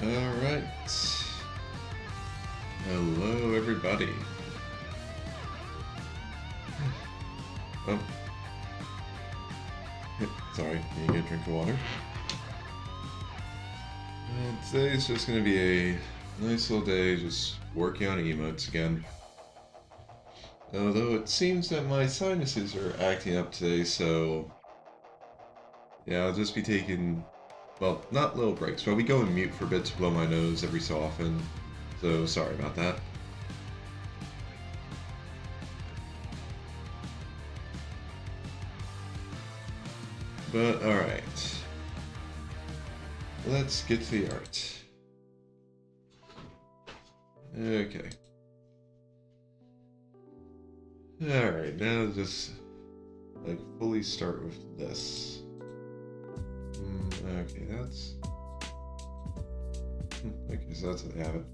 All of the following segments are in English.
Alright. Hello, everybody. Oh. Sorry, can you get a drink of water? Today's just going to be a nice little day, just working on emotes again. Although it seems that my sinuses are acting up today, so yeah, I'll just be taking, well, not little breaks, but we go on mute for a bit to blow my nose every so often, so sorry about that. But alright, let's get to the art. Okay. Alright, now just like fully start with this. Okay, that's... I guess that's how they have it.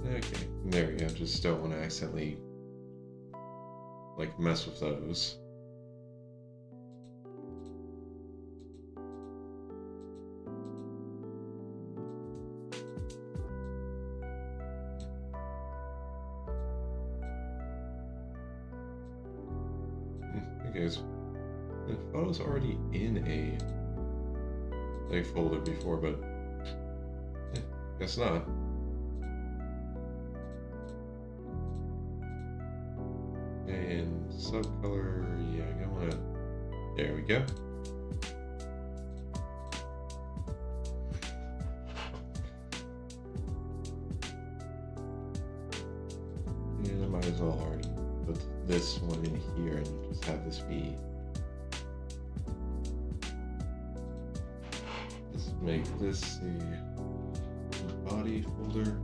Okay, there we go. Just don't want to accidentally like mess with those. Okay, the photo's already in a folder before, but yeah, guess not. And subcolor, yeah, I want to. There we go. And I might as well already put this one in here and just have this be. Let's make this the body folder.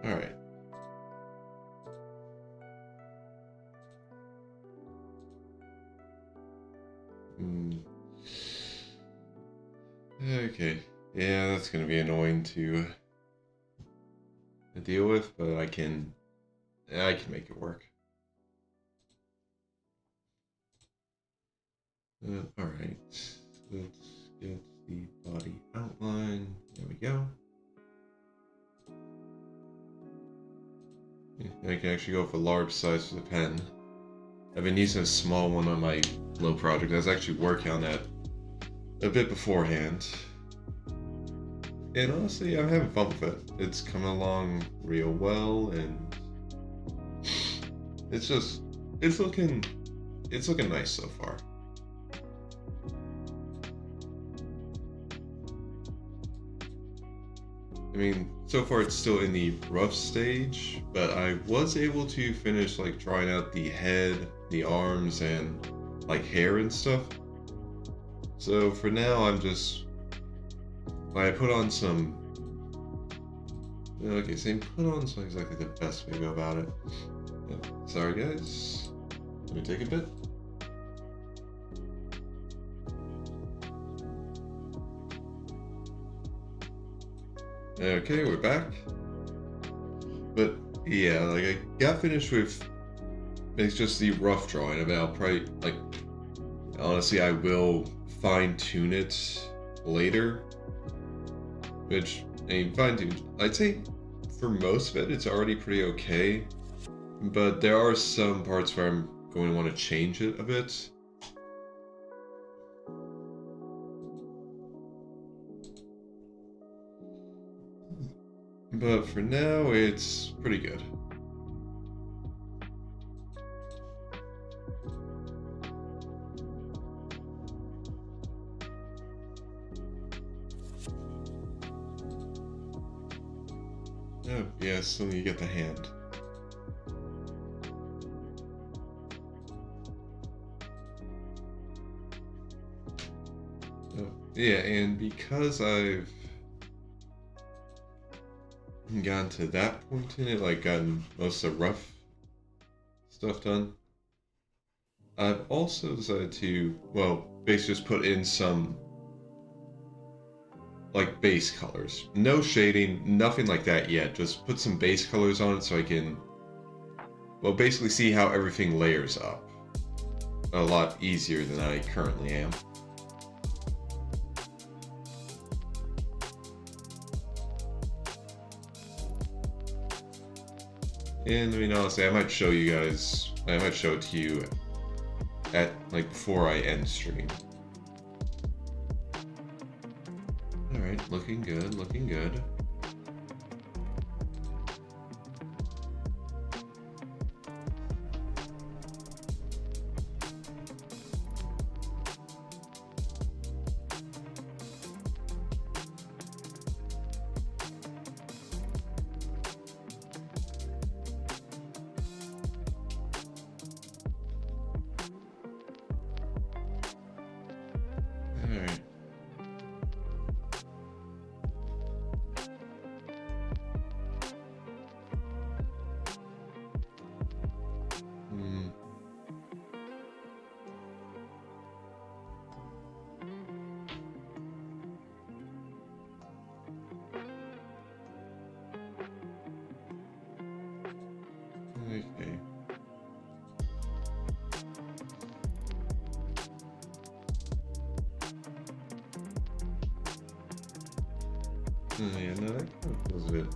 All right. Okay, yeah, that's gonna be annoying to deal with, but I can make it work. All right, let's get the body outline. There we go. Yeah, I can actually go for large size with a pen. I've been using a small one on my little project. I was actually working on that a bit beforehand. And honestly, I'm having fun with it. It's coming along real well, and it's looking nice so far. I mean, so far it's still in the rough stage, but I was able to finish like drawing out the head, the arms, and like hair and stuff. So for now, I put on some. Okay, saying put on's not exactly the best way to go about it. Sorry guys, let me take a bit. Okay, we're back. But yeah, like I got finished with, it's just the rough drawing of it. I'll probably, like, honestly, I will fine tune it later. Which, I mean, fine tune, I'd say for most of it, it's already pretty okay. But there are some parts where I'm going to want to change it a bit. But for now, it's pretty good. Oh, yes, so you get the hand. Oh, yeah, and because I've gotten to that point in it, like gotten most of the rough stuff done, I've also decided to, well, basically just put in some like base colors. No shading, nothing like that yet. Just put some base colors on it so I can, well, basically see how everything layers up. A lot easier than I currently am. And I mean, honestly, I might show you guys, I might show it to you at, like, before I end stream. Alright, looking good, looking good. Alright. Okay. Oh, yeah, no, that kind of feels a bit.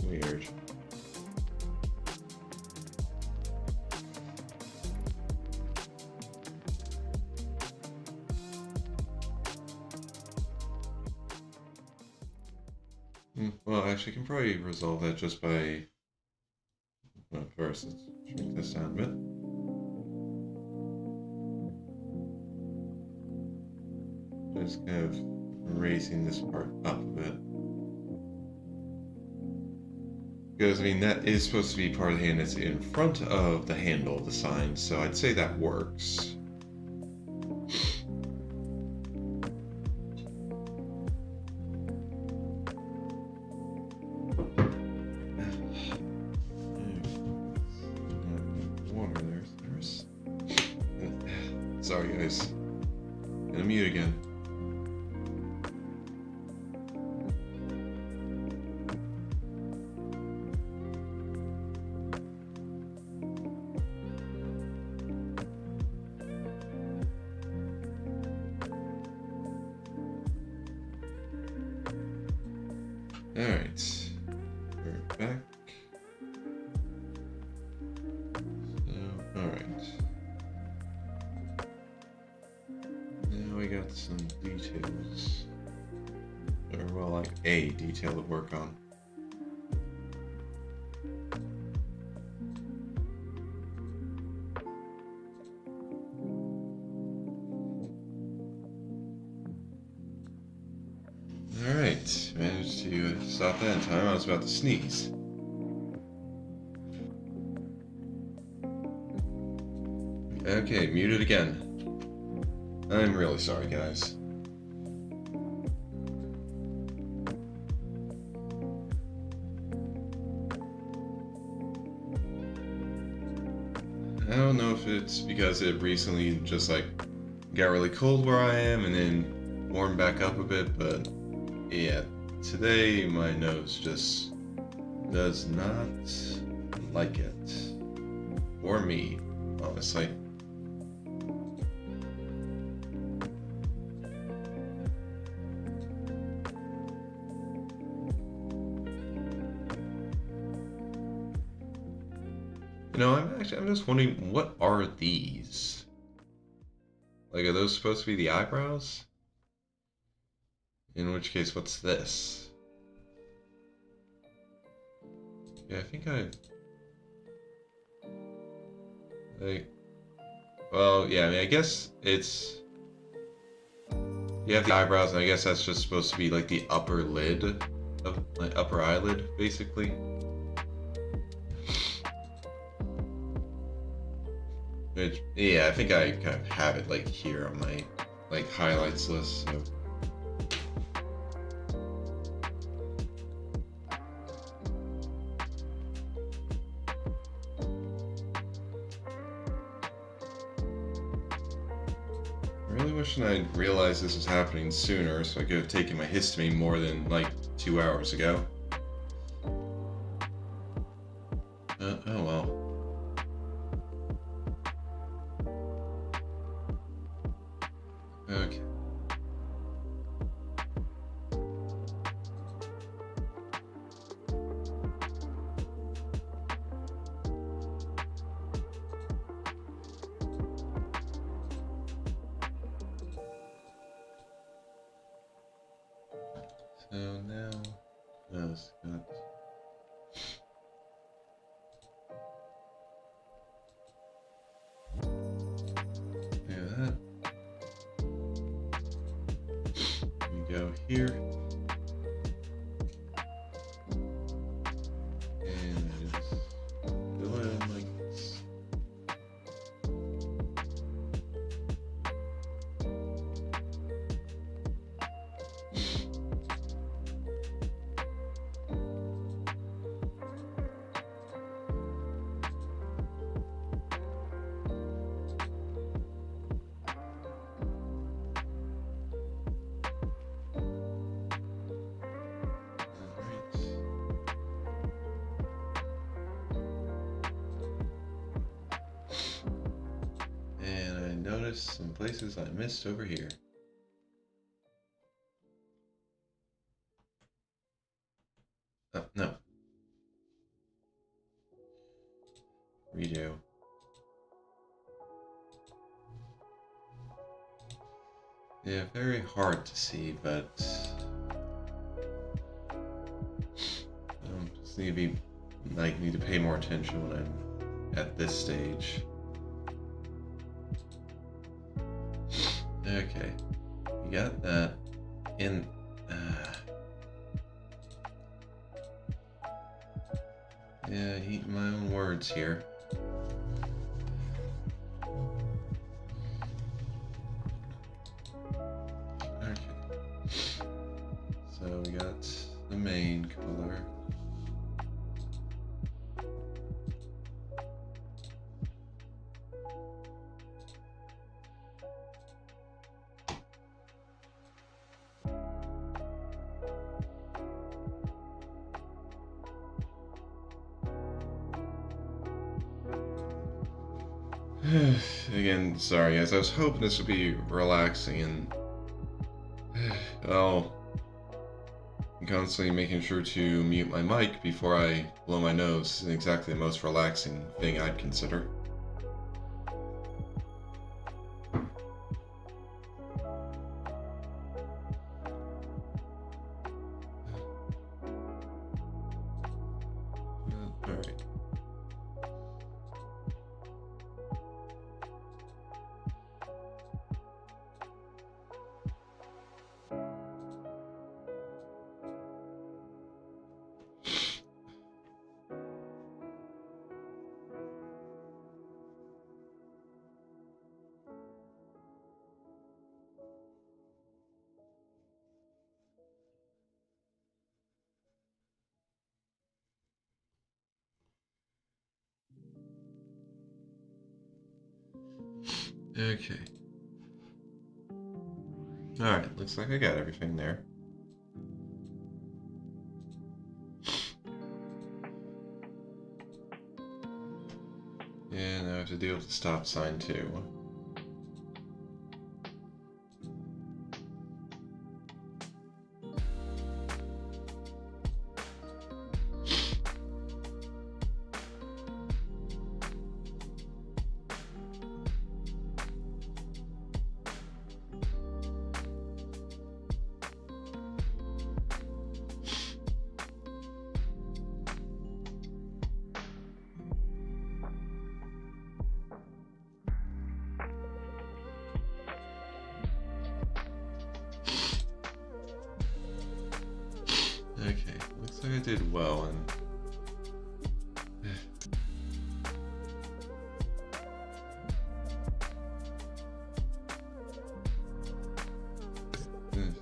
Weird. Well, actually, I can probably resolve that just by. Well, first, let's shrink this down a bit. Just kind of raising this part up a bit. Because, I mean, that is supposed to be part of the hand that's in front of the handle of the sign, so I'd say that works. Sorry, guys. Gonna mute again. Alright. We're back. So, alright. Now we got some details. Or, well, like a detail to work on. Alright, managed to stop that in time. I was about to sneeze. Okay, muted again. I'm really sorry, guys. I don't know if it's because it recently just like got really cold where I am and then warmed back up a bit, but yeah, today my nose just does not like it. Or me, honestly. You know, I'm just wondering, what are these? Like, are those supposed to be the eyebrows? In which case, what's this? Yeah, I think like, well, yeah, I mean, I guess it's, you have the eyebrows, and I guess that's just supposed to be like the upper lid of, like, upper eyelid, basically. Which, yeah, I think I kind of have it like here on my like highlights list. So. really wishing I'd realized this was happening sooner, so I could have taken my histamine more than like 2 hours ago. Oh well. Okay. So now, let's got. Do that. We go here. And I just fill it in like this. And I noticed some places I missed over here. Oh, no. Redo. Yeah, very hard to see, but just need to pay more attention when I'm at this stage. Okay, you got that in. Yeah, eat my own words here. Okay. So we got the main color. Again, sorry guys, I was hoping this would be relaxing and well, I'm constantly making sure to mute my mic before I blow my nose isn't exactly the most relaxing thing I'd consider. Alright. Okay. Alright, looks like I got everything there. And I have to deal with the stop sign too. Okay, looks like I did well and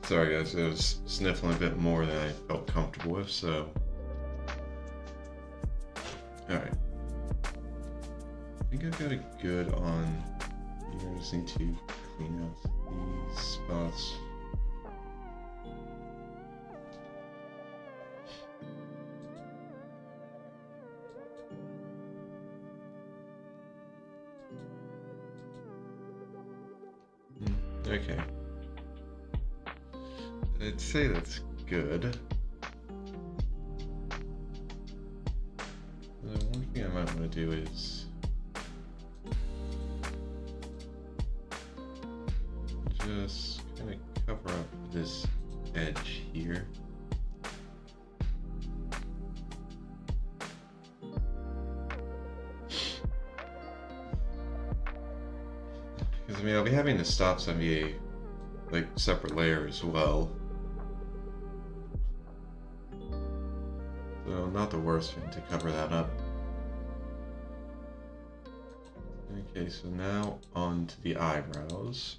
sorry guys, I was sniffling a bit more than I felt comfortable with, so alright. I think I've got it good on. I just need to clean out these spots. Okay. I'd say that's good. The one thing I might want to do is just kind of cover up this edge here. Because I mean, I'll be having the stops on be a like separate layer as well. So not the worst thing to cover that up. Okay, so now on to the eyebrows.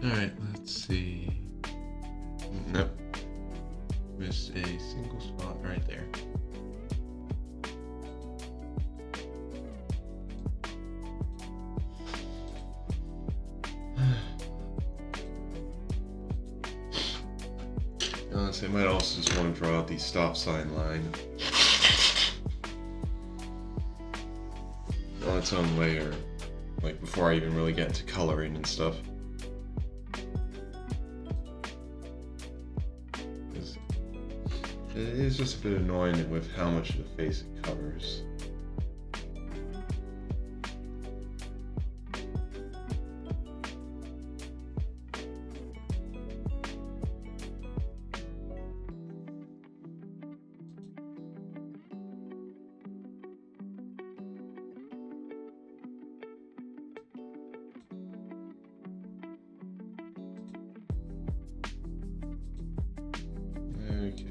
Alright, let's see. Nope. Missed a single spot right there. Honestly, I might also just want to draw out the stop sign line on its own layer, like before I even really get into coloring and stuff. It is just a bit annoying with how much of the face it covers. Okay.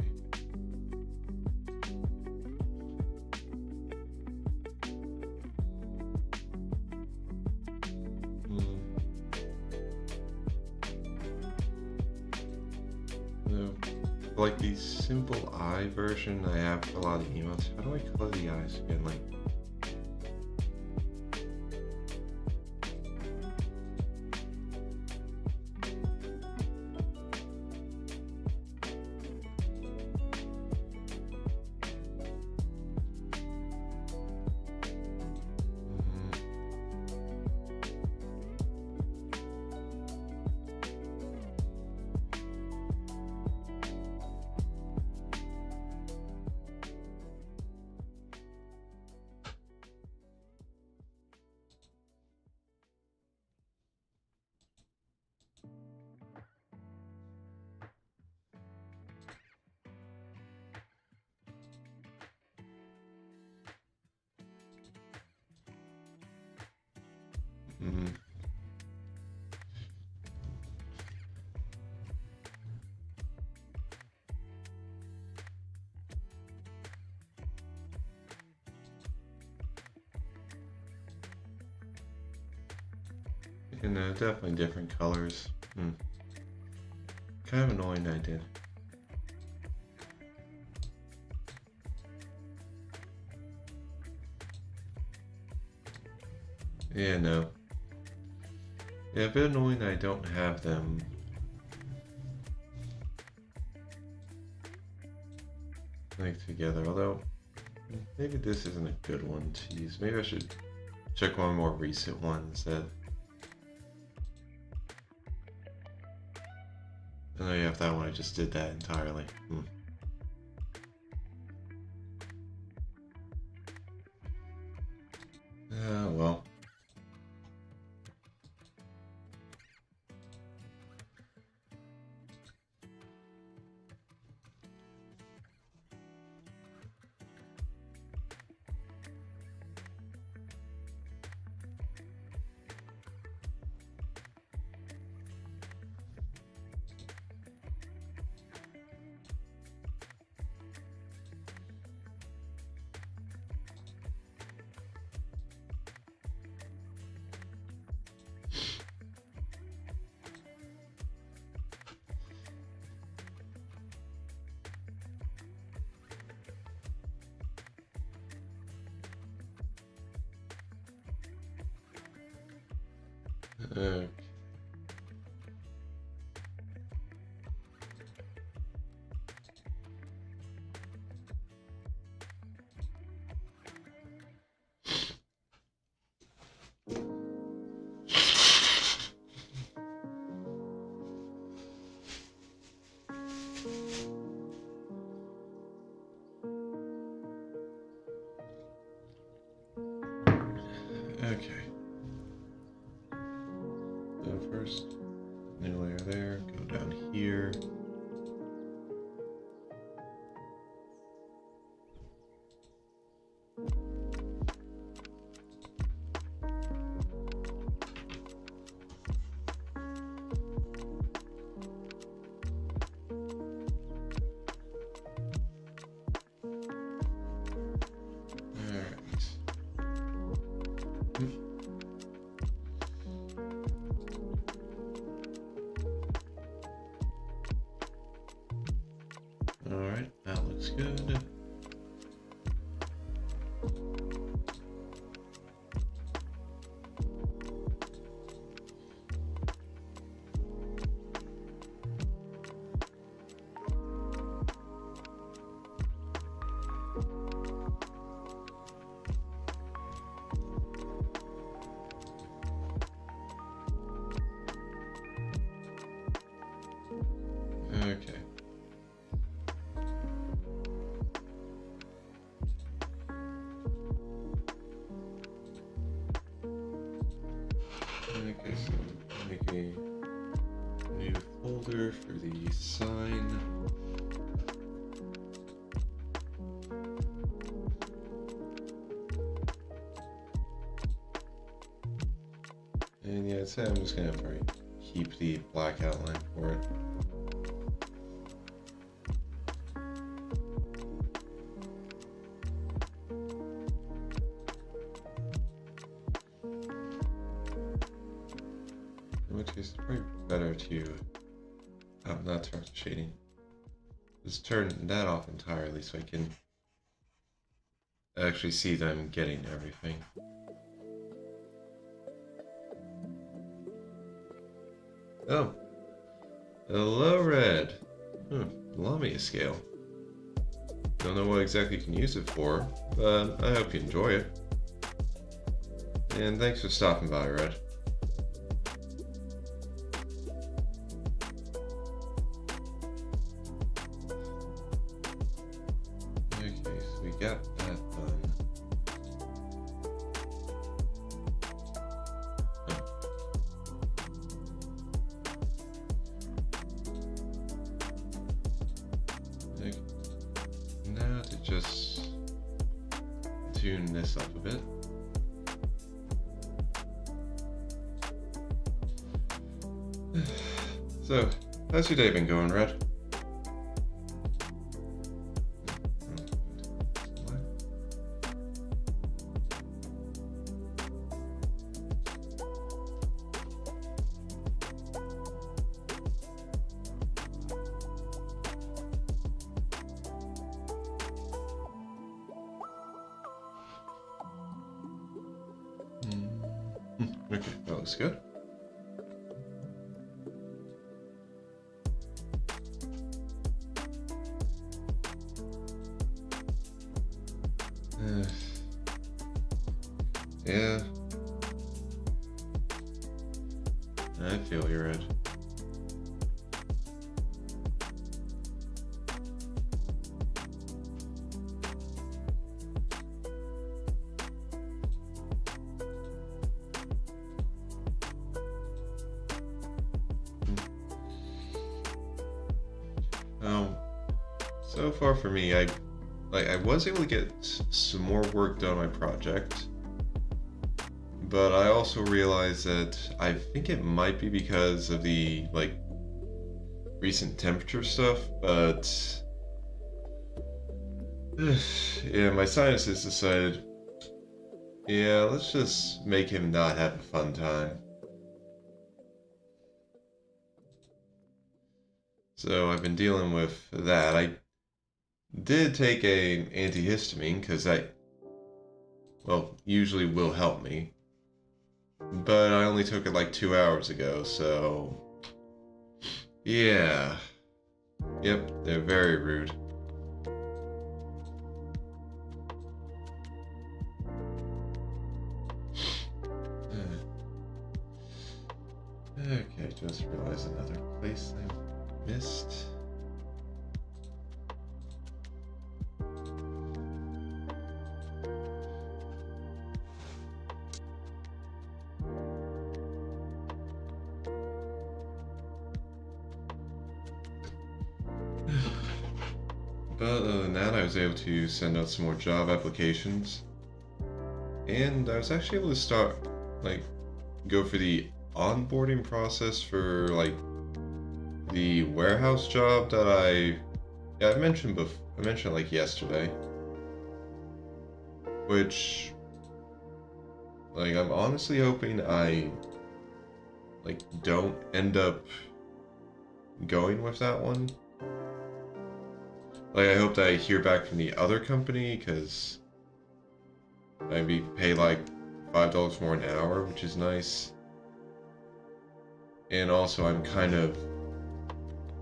Like the simple eye version I have for a lot of emotes. How do I color the eyes again? Like, and definitely different colors. Kind of annoying I did. Yeah, no. Yeah, a bit annoying that I don't have them like together, although maybe this isn't a good one to use. Maybe I should check one more recent one instead. Oh yeah, if that one I just did that entirely. Well. Okay. Okay. So first, new layer there, go down here. Alright, that looks good. Okay. Okay, so make a new folder for the sign. And yeah, I'd say I'm just gonna probably keep the black outline for it. In which case, it's probably better to not turn off the shading. Just turn that off entirely so I can actually see that I'm getting everything. Oh. Hello, Red. Lumia scale. Don't know what exactly you can use it for, but I hope you enjoy it. And thanks for stopping by, Red. Okay, so we got that done. Okay. Now to just tune this up a bit. So, how's your day been going, Red? Okay, that looks good. Yeah. I feel you, Red. So far for me, I was able to get some more work done on my project, but I also realized that I think it might be because of the recent temperature stuff, but yeah, my sinuses decided, yeah, let's just make him not have a fun time. So I've been dealing with that. I did take an antihistamine because that, well, usually will help me. but I only took it like 2 hours ago, so yeah. Yep, they're very rude. Okay, just realized another place I missed. But other than that, I was able to send out some more job applications. And I was actually able to start, like, go for the onboarding process for, like, the warehouse job that I mentioned before. I mentioned, like, yesterday. Which, like, I'm honestly hoping I, like, don't end up going with that one. Like, I hope that I hear back from the other company, because I'd be paid like $5 more an hour, which is nice. And also, I'm kind of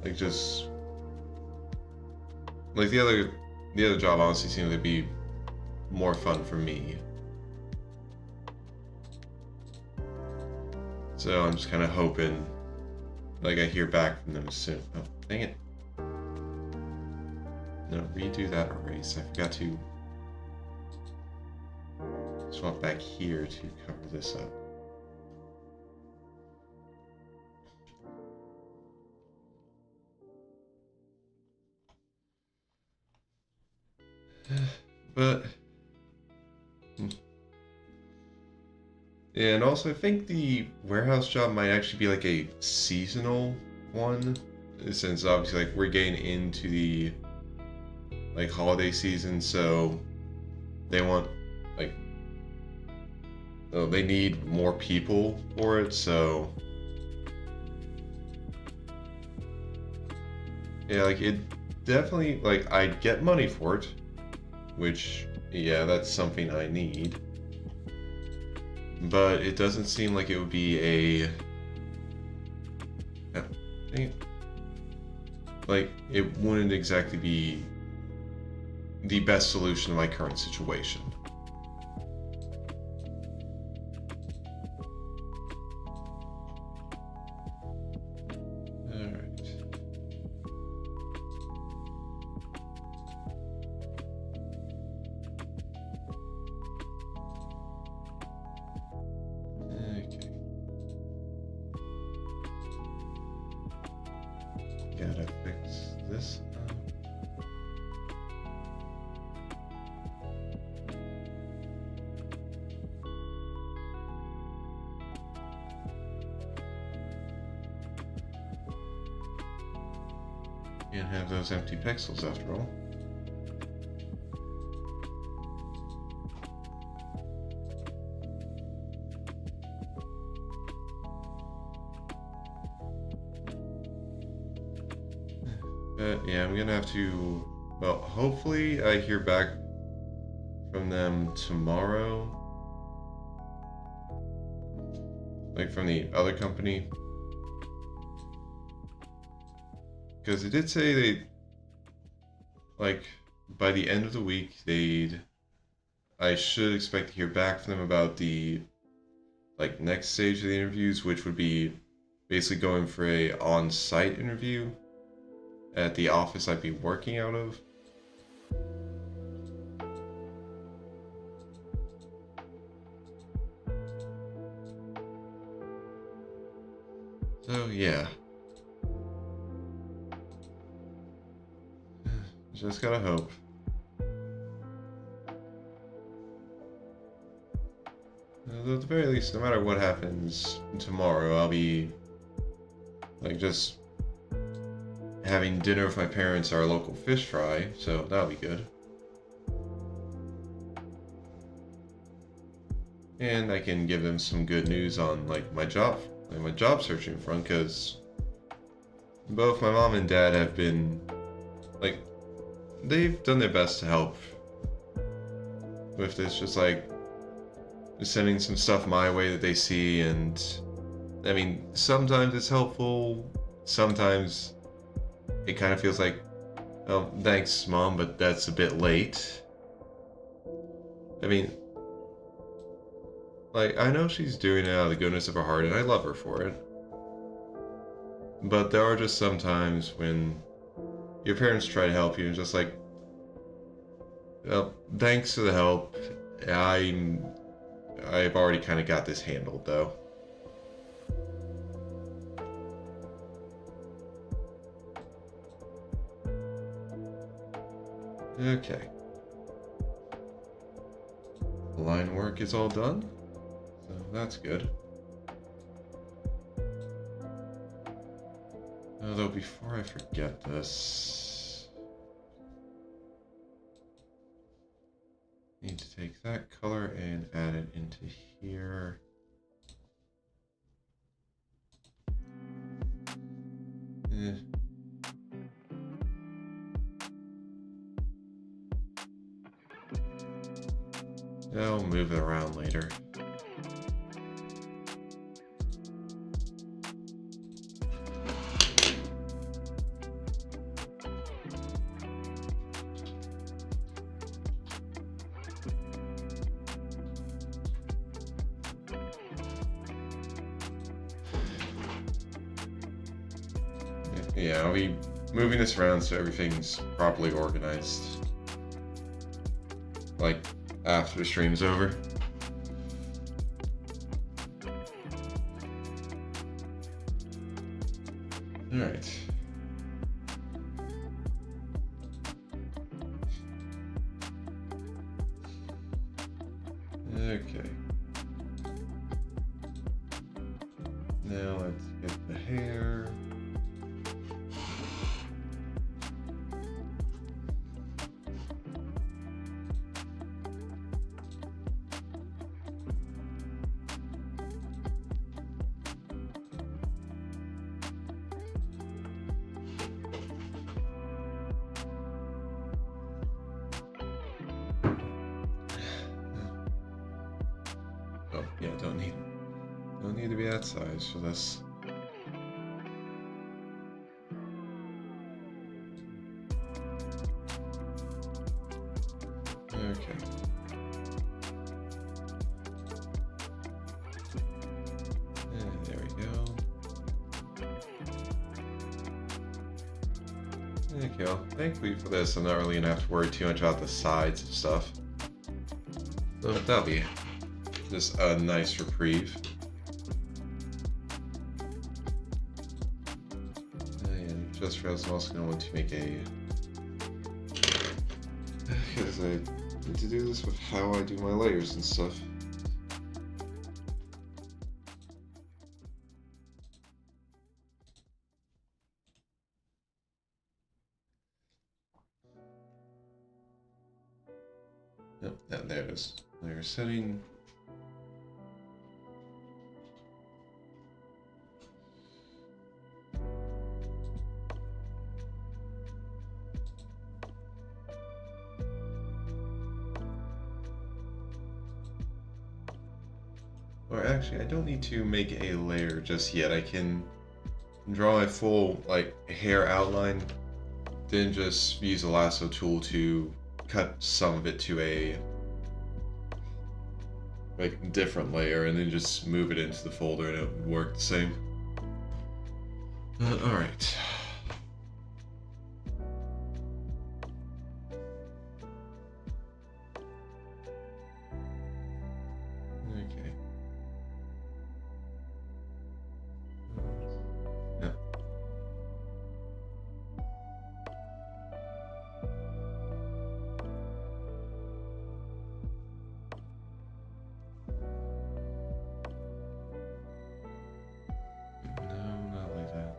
like just like the other job honestly seems to be more fun for me. So I'm just kind of hoping like I hear back from them soon. Oh, dang it. No, redo that erase. I forgot to swap back here to cover this up. But and also I think the warehouse job might actually be like a seasonal one, since obviously like we're getting into the like holiday season, so they want like they need more people for it, so yeah, like it definitely, like I'd get money for it, which yeah, that's something I need, but it doesn't seem like it would be a like it wouldn't exactly be the best solution to my current situation. Alright. Okay. Gotta fix this up. Can't have those empty pixels after all. But yeah, I'm gonna have to, well, hopefully I hear back from them tomorrow. Like from the other company. Because it did say they, like, by the end of the week, I should expect to hear back from them about the, like, next stage of the interviews, which would be basically going for a on-site interview at the office I'd be working out of. So, yeah. Just gotta hope. At the very least, no matter what happens tomorrow, I'll be, like, just having dinner with my parents at our local fish fry, so that'll be good. And I can give them some good news on, like, my job searching front, because both my mom and dad have been, like, they've done their best to help with this, just like, sending some stuff my way that they see, and I mean, sometimes it's helpful, sometimes it kind of feels like, oh, thanks, Mom, but that's a bit late. I mean, like, I know she's doing it out of the goodness of her heart, and I love her for it. But there are just some times when your parents try to help you, and just like, well, thanks for the help. I've already kind of got this handled, though. Okay. The line work is all done, so that's good. Although before I forget this, I need to take that color and add it into here. I'll move it around later. Yeah, I'll be moving this around so everything's properly organized. Like, after the stream's over. Alright. Okay. Now let's get the hair. Oh, yeah, don't need to be that size for this. Okay. And there we go. Okay, well, thankfully for this, I'm not really gonna have to worry too much about the sides of stuff. So that'll be just a nice reprieve. And just realized I'm also going to want to make a... Because I need to do this with how I do my layers and stuff. Yep, and there it is. Layer setting. Or actually, I don't need to make a layer just yet. I can draw a full hair outline, then just use a lasso tool to cut some of it to a different layer, and then just move it into the folder, and it would work the same. All right. Okay. Yeah. No, not like that.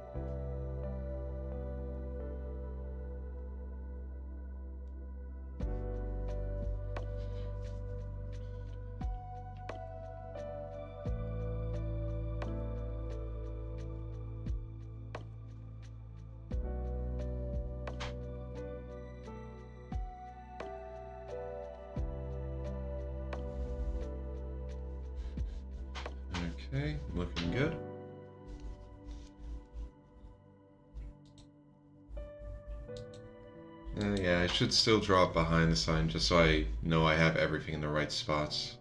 Okay, looking good. Yeah, I should still draw it behind the sign just so I know I have everything in the right spots.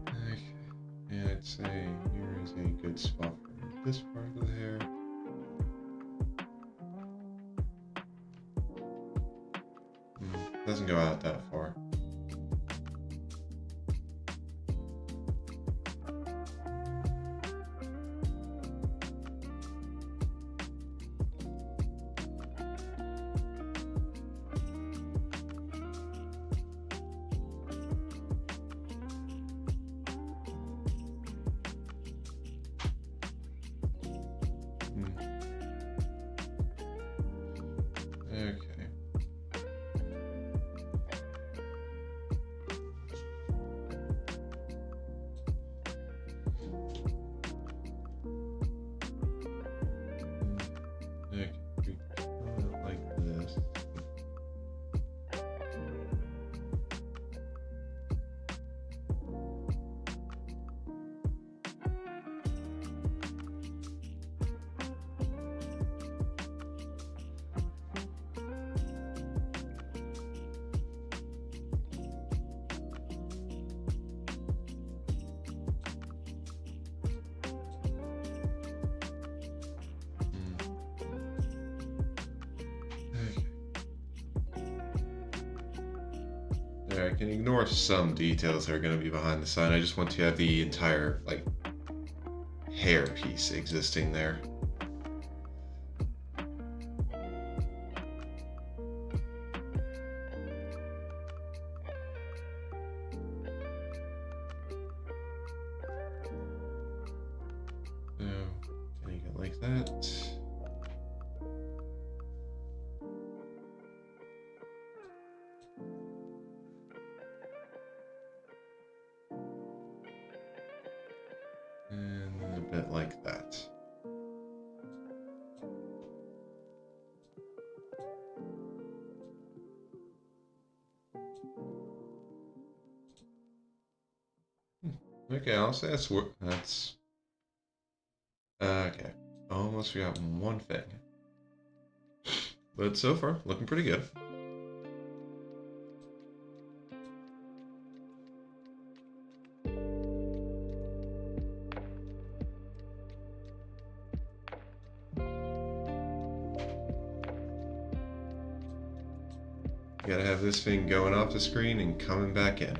Okay, and I'd say here is a good spot for this part of the hair. Doesn't go out that far. Okay. Okay, we draw it like this. There, I can ignore some details that are going to be behind the sign. I just want to have the entire, like, hair piece existing there. So, getting it like that. And then a bit like that. Okay, I'll say that's okay. Almost forgot one thing. But so far, looking pretty good. You gotta have this thing going off the screen and coming back in.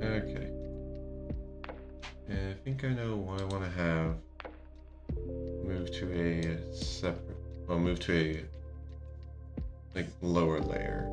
Okay. And I think I know what I want to have. Move to a separate, well, move to a, like, lower layer.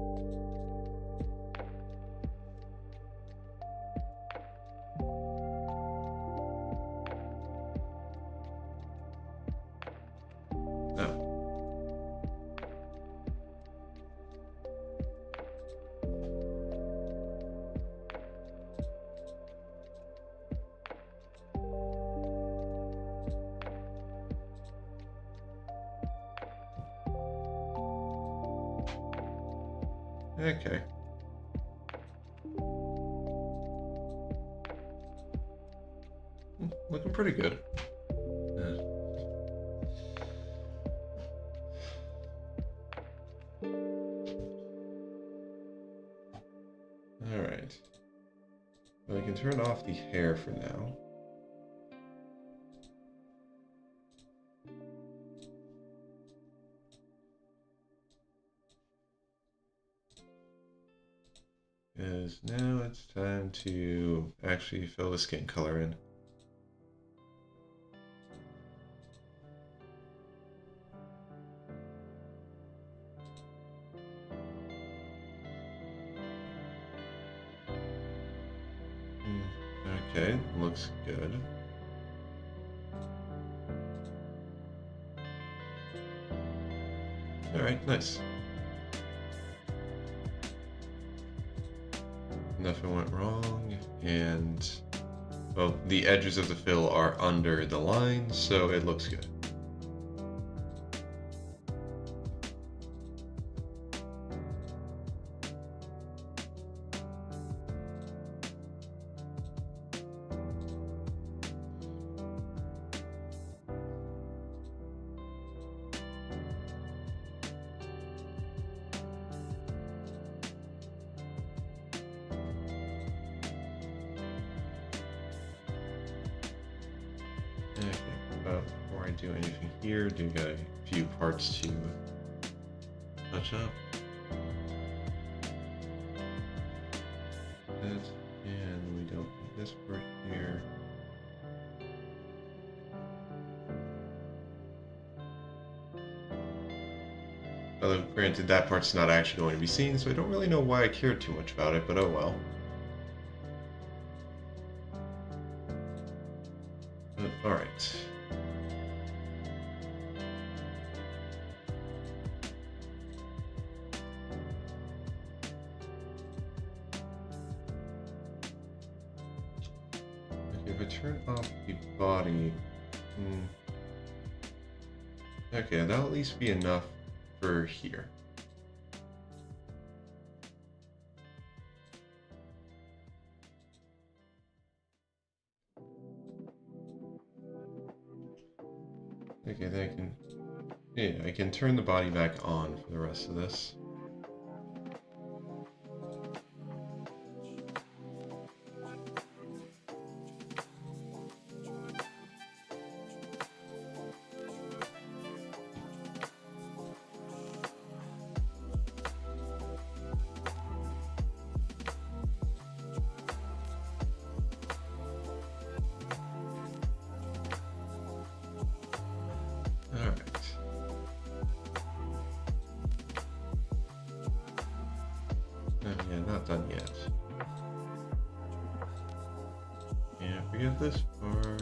Okay. Looking pretty good. Alright. Well, I can turn off the hair for now. Because now it's time to actually fill the skin color in. Okay, looks good. Alright, nice. Nothing went wrong, and well, the edges of the fill are under the lines, so it looks good. Okay, before I do anything here, do got a few parts to touch up. That, and we don't need this part here. Although, granted, that part's not actually going to be seen, so I don't really know why I cared too much about it, but oh well. Alright. Okay, if I turn off the body... Okay, that'll at least be enough for here. Okay, then I can... Yeah, I can turn the body back on for the rest of this. Yeah, not done yet. Yeah, forget this part.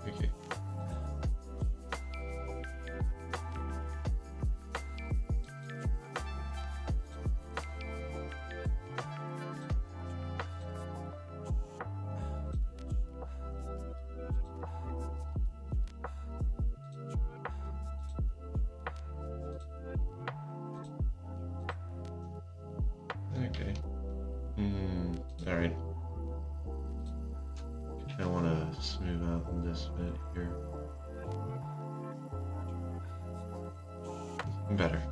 Okay. Okay. Alright. I want to smooth out this bit here. Better.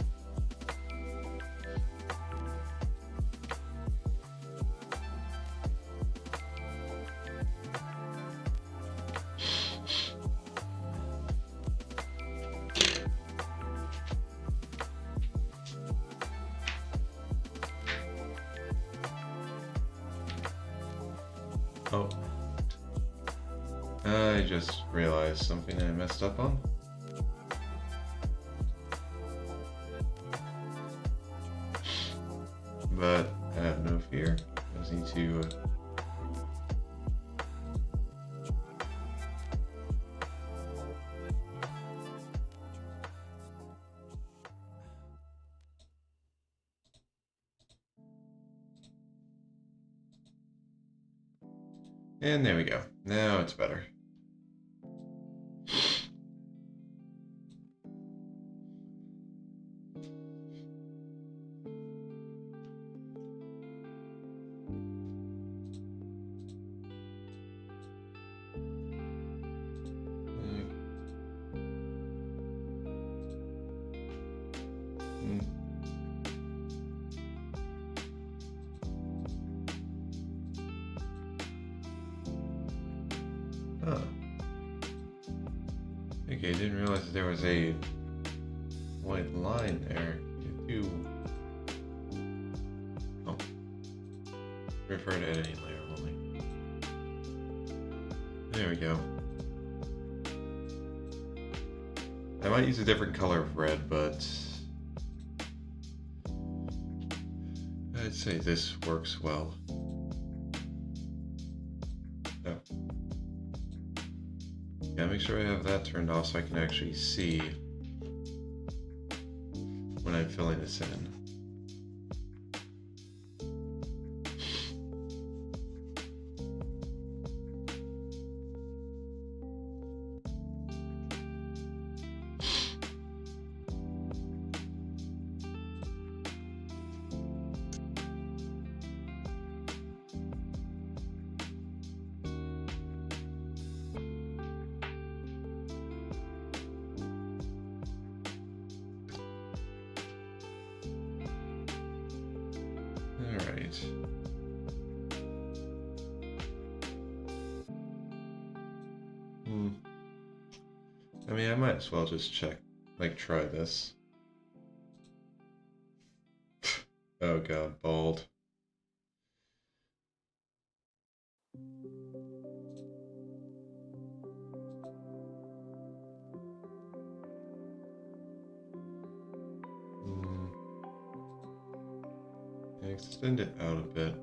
Oh. I just realized something I messed up on. But have no fear. I just need to... And there we go. Now it's better. Huh. Okay, I didn't realize that there was a white line there. You do... Oh. Refer to editing layer only. There we go. I might use a different color of red, but I'd say this works well. Oh. Gotta make sure I have that turned off so I can actually see when I'm filling this in. Alright. I mean, I might as well just check, like, try this. Oh god, bald. Extend it out a bit.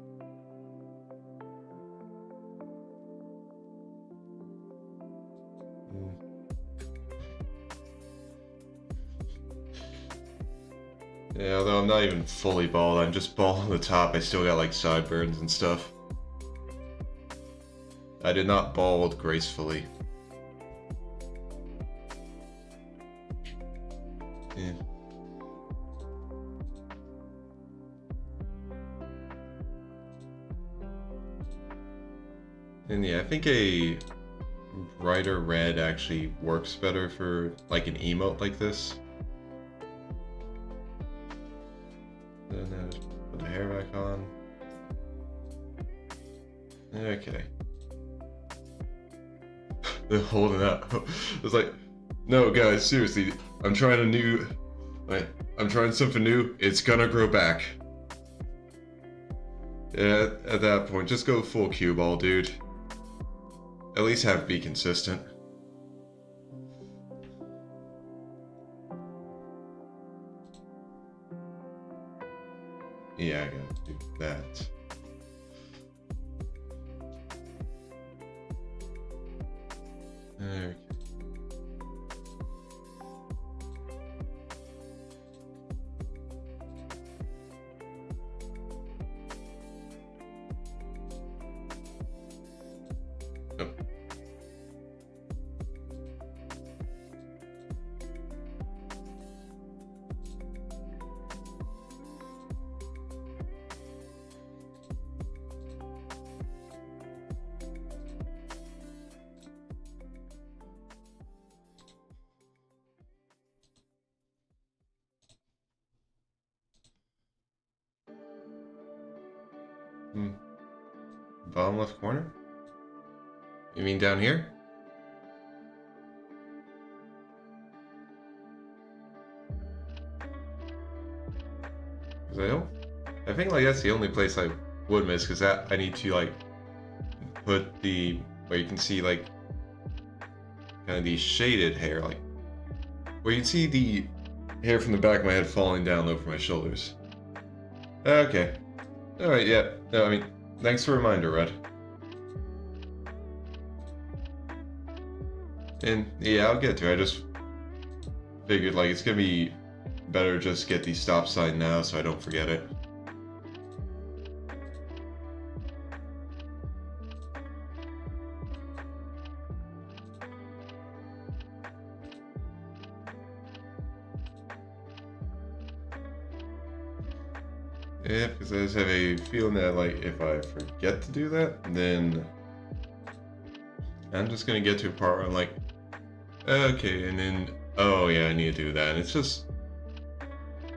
Yeah, although I'm not even fully bald, I'm just bald on the top. I still got like sideburns and stuff. I did not bald gracefully. Yeah. And yeah, I think a brighter red actually works better for like an emote like this. Then I just put the hair back on. Okay. They're holding up. It's like, no guys, seriously, I'm trying I'm trying something new. It's gonna grow back. Yeah, at that point, just go full cue ball, dude. At least have it be consistent. Yeah, I gotta do that. Okay. Oh. Bottom left corner? You mean down here? I think like that's the only place I would miss, because that I need to like put the where you can see like kind of the shaded hair, like where you can see the hair from the back of my head falling down over my shoulders. Okay. Alright, yeah. No, I mean, thanks for the reminder, Red. And yeah, I'll get to it. I just figured like it's gonna be better just get the stop sign now so I don't forget it. Yeah, because I just have a feeling that like if I forget to do that, then I'm just gonna get to a part where I'm like, okay, and then oh yeah, I need to do that. And it's just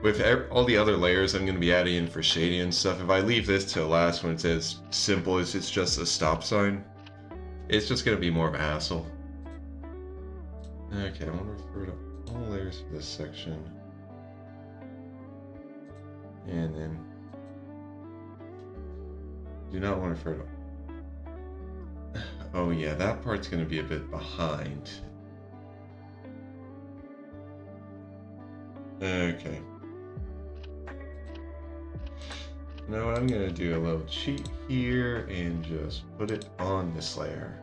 with all the other layers I'm gonna be adding in for shading and stuff. If I leave this till last when it's as simple as it's just a stop sign, it's just gonna be more of a hassle. Okay, I want to refer to all layers for this section, and then do not want to refer to. Oh yeah, that part's gonna be a bit behind. Okay. You know what? I'm gonna do a little cheat here and just put it on this layer.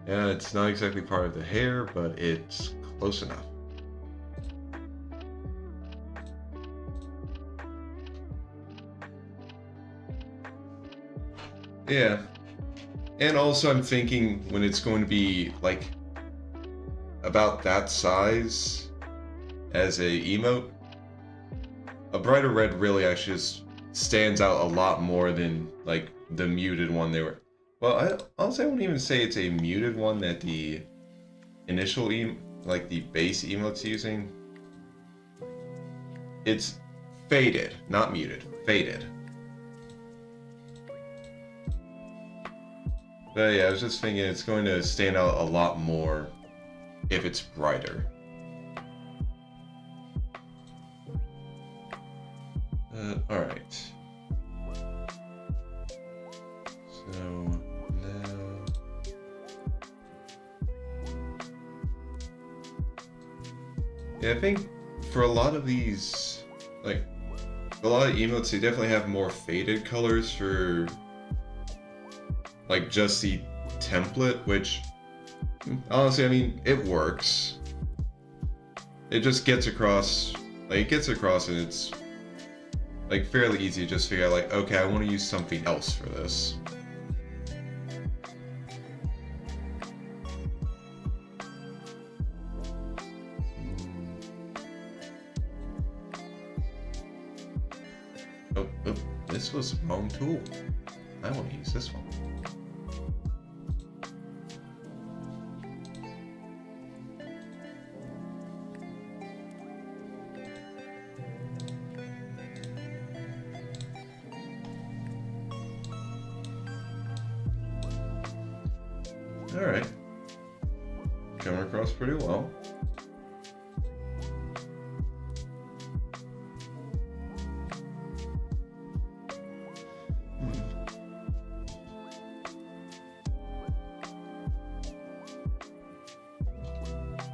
Yeah, it's not exactly part of the hair, but it's close enough. Yeah. And also I'm thinking when it's going to be like about that size as a emote, a brighter red really actually just stands out a lot more than like the muted one they were. Well, honestly I wouldn't even say it's a muted one that the initial like the base emote's using. It's faded, not muted, faded. But yeah, I was just thinking it's going to stand out a lot more if it's brighter. Alright. So now... Yeah, I think for a lot of these, like, a lot of emotes, they definitely have more faded colors for, like, just the template, which, honestly, I mean, it works. It just gets across, like, it gets across and it's, like, fairly easy to just figure out, like, okay, I want to use something else for this. Oh, this was the wrong tool. I want to use this one. Alright. Coming across pretty well.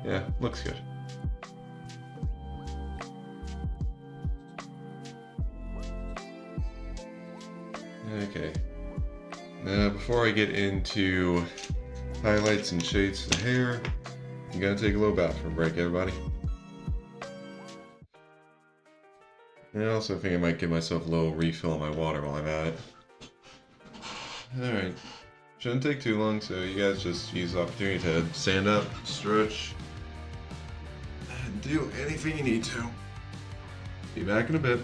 Yeah, looks good. Okay. Now, before I get into highlights and shades of the hair, I'm gonna take a little bathroom break, everybody. And I also think I might give myself a little refill of my water while I'm at it. Alright. Shouldn't take too long, so you guys just use the opportunity to stand up, stretch, and do anything you need to. Be back in a bit.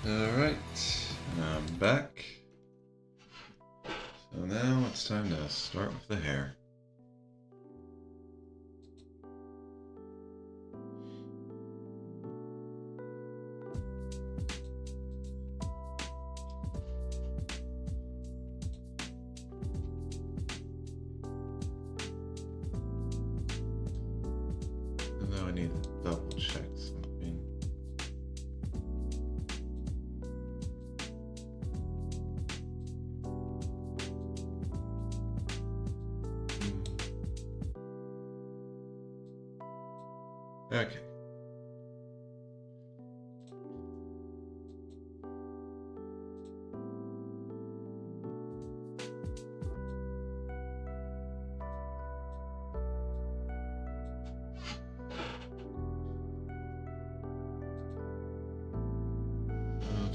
Alright, I'm back. So now it's time to start with the hair. And now I need to double check something. Okay.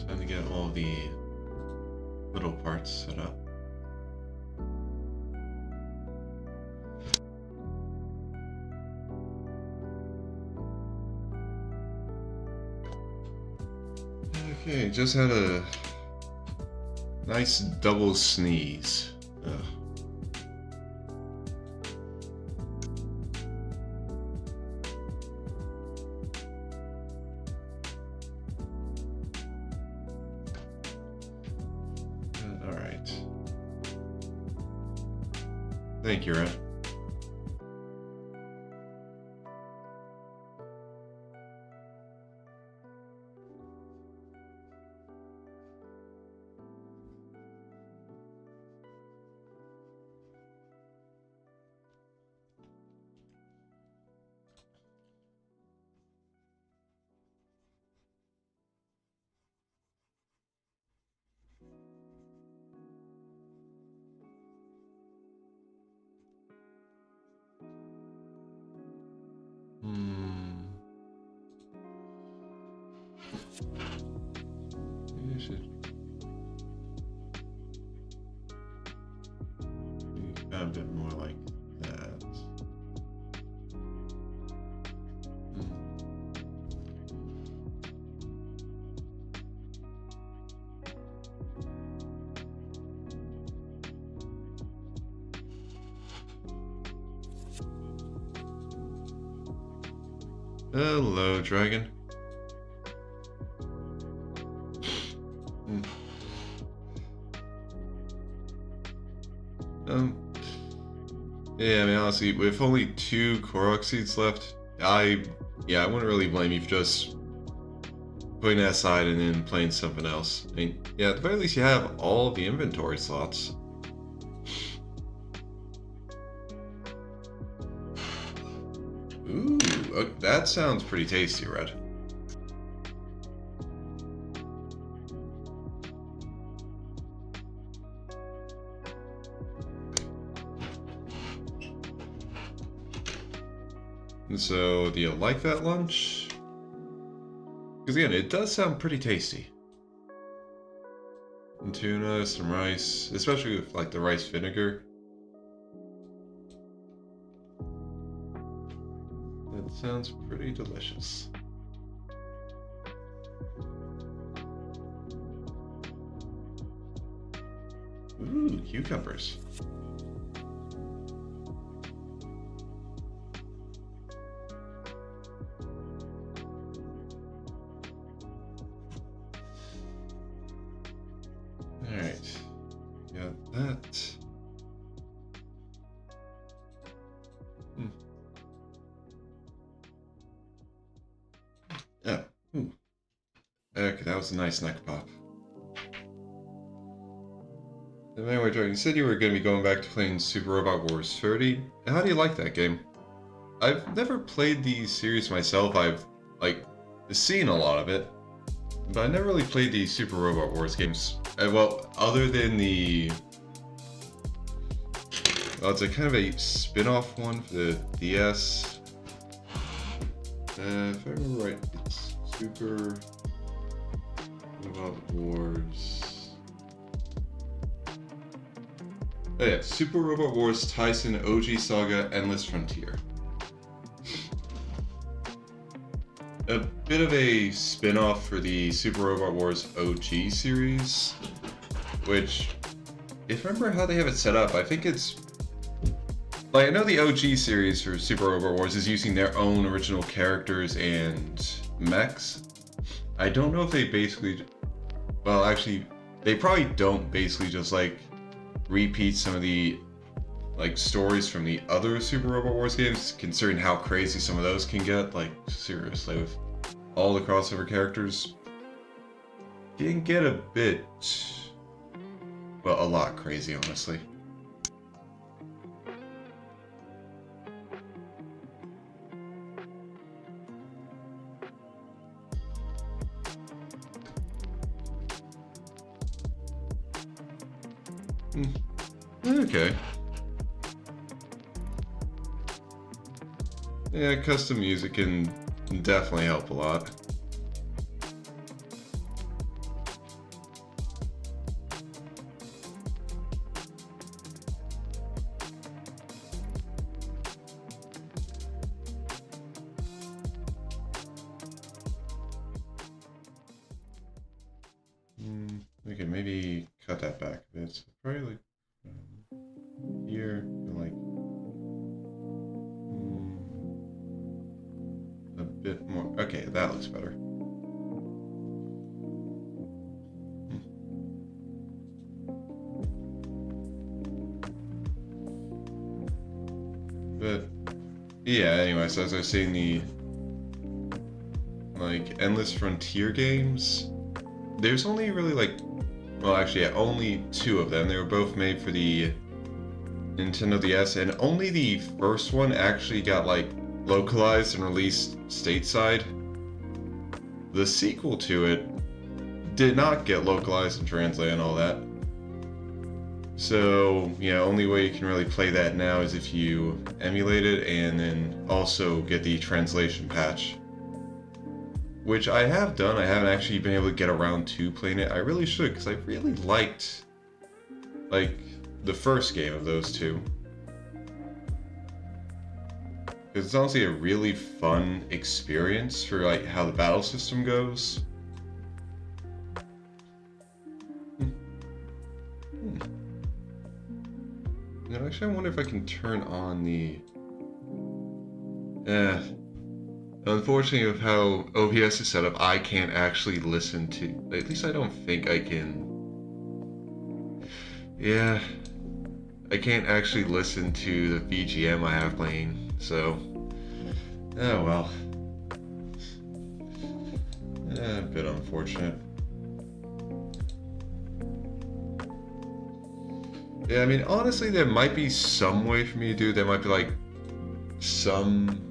Time to get all the little parts set up. Okay, just had a nice double sneeze. Ugh. All right. Thank you, Red. Maybe I should be a bit more like that. Hello, dragon. Yeah, I mean, honestly, with only 2 Korok seeds left, I wouldn't really blame you for just putting that aside and then playing something else. I mean, yeah, at the very least you have all the inventory slots. Ooh, that sounds pretty tasty, Red. And so, do you like that lunch? Because again, it does sound pretty tasty. And tuna, some rice, especially with like the rice vinegar. That sounds pretty delicious. Ooh, cucumbers. Alright. Got that. Yeah. Ooh. Okay, that was a nice neck pop. Anyway, Jordan, you said you were going to be going back to playing Super Robot Wars 30. How do you like that game? I've never played the series myself. I've, like, seen a lot of it, but I never really played the Super Robot Wars games. Well, other than the... Well, it's a kind of a spin-off one for the DS. If I remember right, it's Super Robot Wars... Oh yeah, Super Robot Wars Tyson OG Saga Endless Frontier. A bit of a spin-off for the Super Robot Wars OG series, which, if I remember how they have it set up, I think it's... Like, I know the OG series for Super Robot Wars is using their own original characters and mechs. I don't know if they basically... Well, actually, they probably don't basically just, like, repeat some of the like stories from the other Super Robot Wars games, considering how crazy some of those can get. Like, seriously, with all the crossover characters, can get a bit, well, a lot crazy, honestly. Okay. Yeah, custom music can definitely help a lot. Okay, maybe cut that back a bit. So probably like here, and like a bit more. Okay, that looks better. But yeah, anyway, so as I was saying, the like Endless Frontier games, there's only really like, well, actually, yeah, only two of them. They were both made for the Nintendo DS, and only the first one actually got like localized and released stateside. The sequel to it did not get localized and translated and all that. So, yeah, only way you can really play that now is if you emulate it and then also get the translation patch. Which I have done. I haven't actually been able to get around to playing it. I really should, because I really liked, like, the first game of those two. Because it's honestly a really fun experience for, like, how the battle system goes. Now, actually, I wonder if I can turn on the... Unfortunately, with how OBS is set up, I can't actually listen to... At least I don't think I can... Yeah. I can't actually listen to the VGM I have playing, so... Oh well. A bit unfortunate. Yeah, I mean, honestly, there might be some way for me to do it. There might be, like, some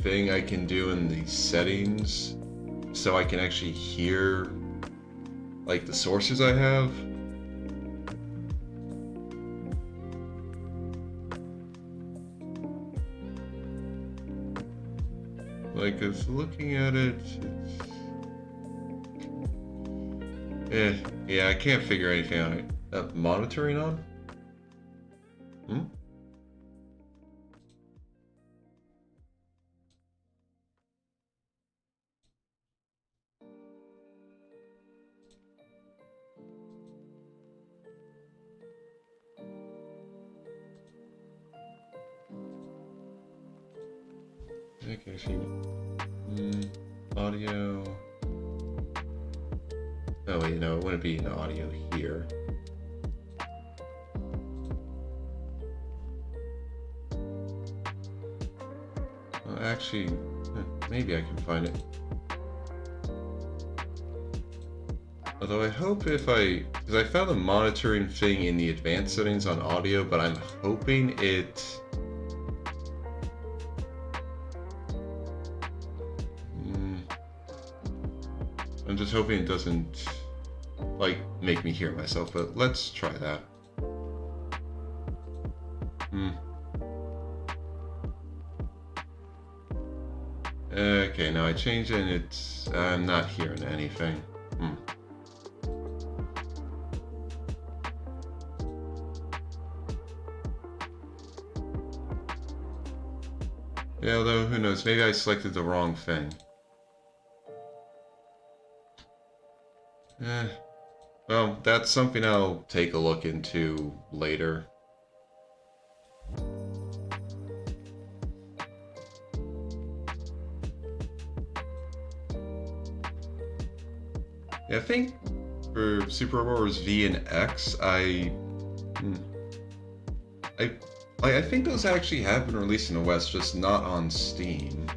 thing I can do in the settings so I can actually hear, like, the sources I have. Like, if looking at it, yeah, I can't figure anything out. Monitoring on? Okay, audio. Oh wait, no, it wouldn't be an audio here. Well, actually, maybe I can find it. Although I hope because I found the monitoring thing in the advanced settings on audio, but I'm hoping it... I'm just hoping it doesn't, like, make me hear myself, but let's try that. Okay, now I changed it and I'm not hearing anything. Yeah, although, who knows, maybe I selected the wrong thing. Well, that's something I'll take a look into later. Yeah, I think for Super Wars V and X, I think those actually have been released in the West, just not on Steam.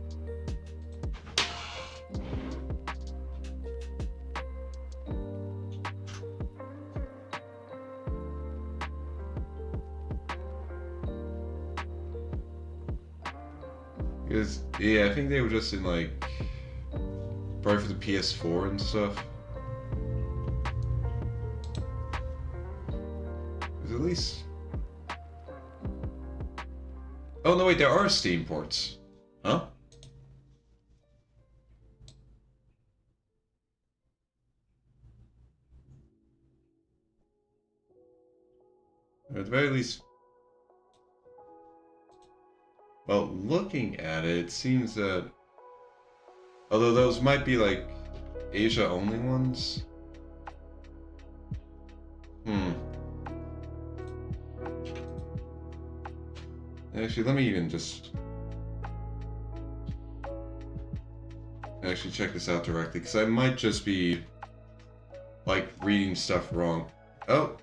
Because, yeah, I think they were just in, like, probably for the PS4 and stuff. Because at least... Oh, no, wait, there are Steam ports. Huh? Or at the very least... Well, looking at it, it seems that... Although those might be, like, Asia-only ones. Actually, let me even just... actually check this out directly, because I might just be, like, reading stuff wrong. Oh,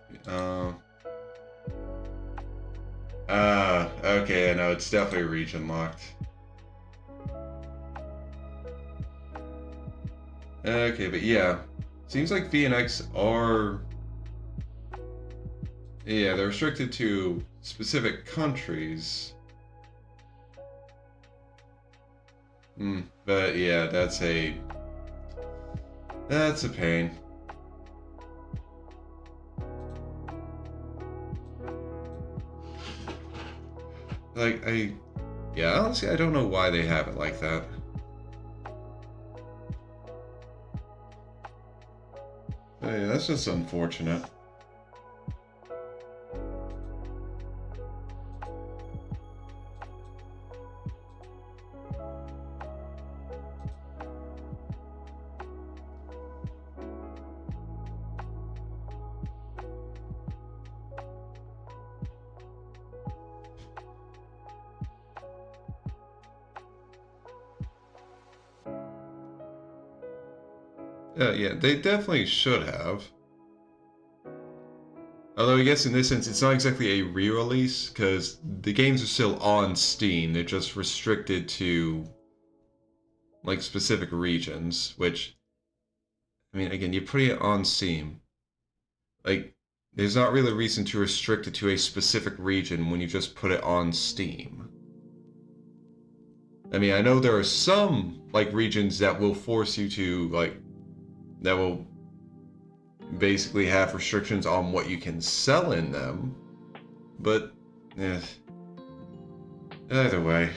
okay, I know, it's definitely region locked. Okay, but yeah, seems like V and X are... Yeah, they're restricted to specific countries. But yeah, that's a pain. Like, yeah, honestly, I don't know why they have it like that. But yeah, that's just unfortunate. Yeah, they definitely should have. Although I guess in this sense, it's not exactly a re-release, because the games are still on Steam. They're just restricted to, like, specific regions, which, I mean, again, you put it on Steam. Like, there's not really a reason to restrict it to a specific region when you just put it on Steam. I mean, I know there are some, like, regions that will force you to, like, that will basically have restrictions on what you can sell in them, but yeah, either way,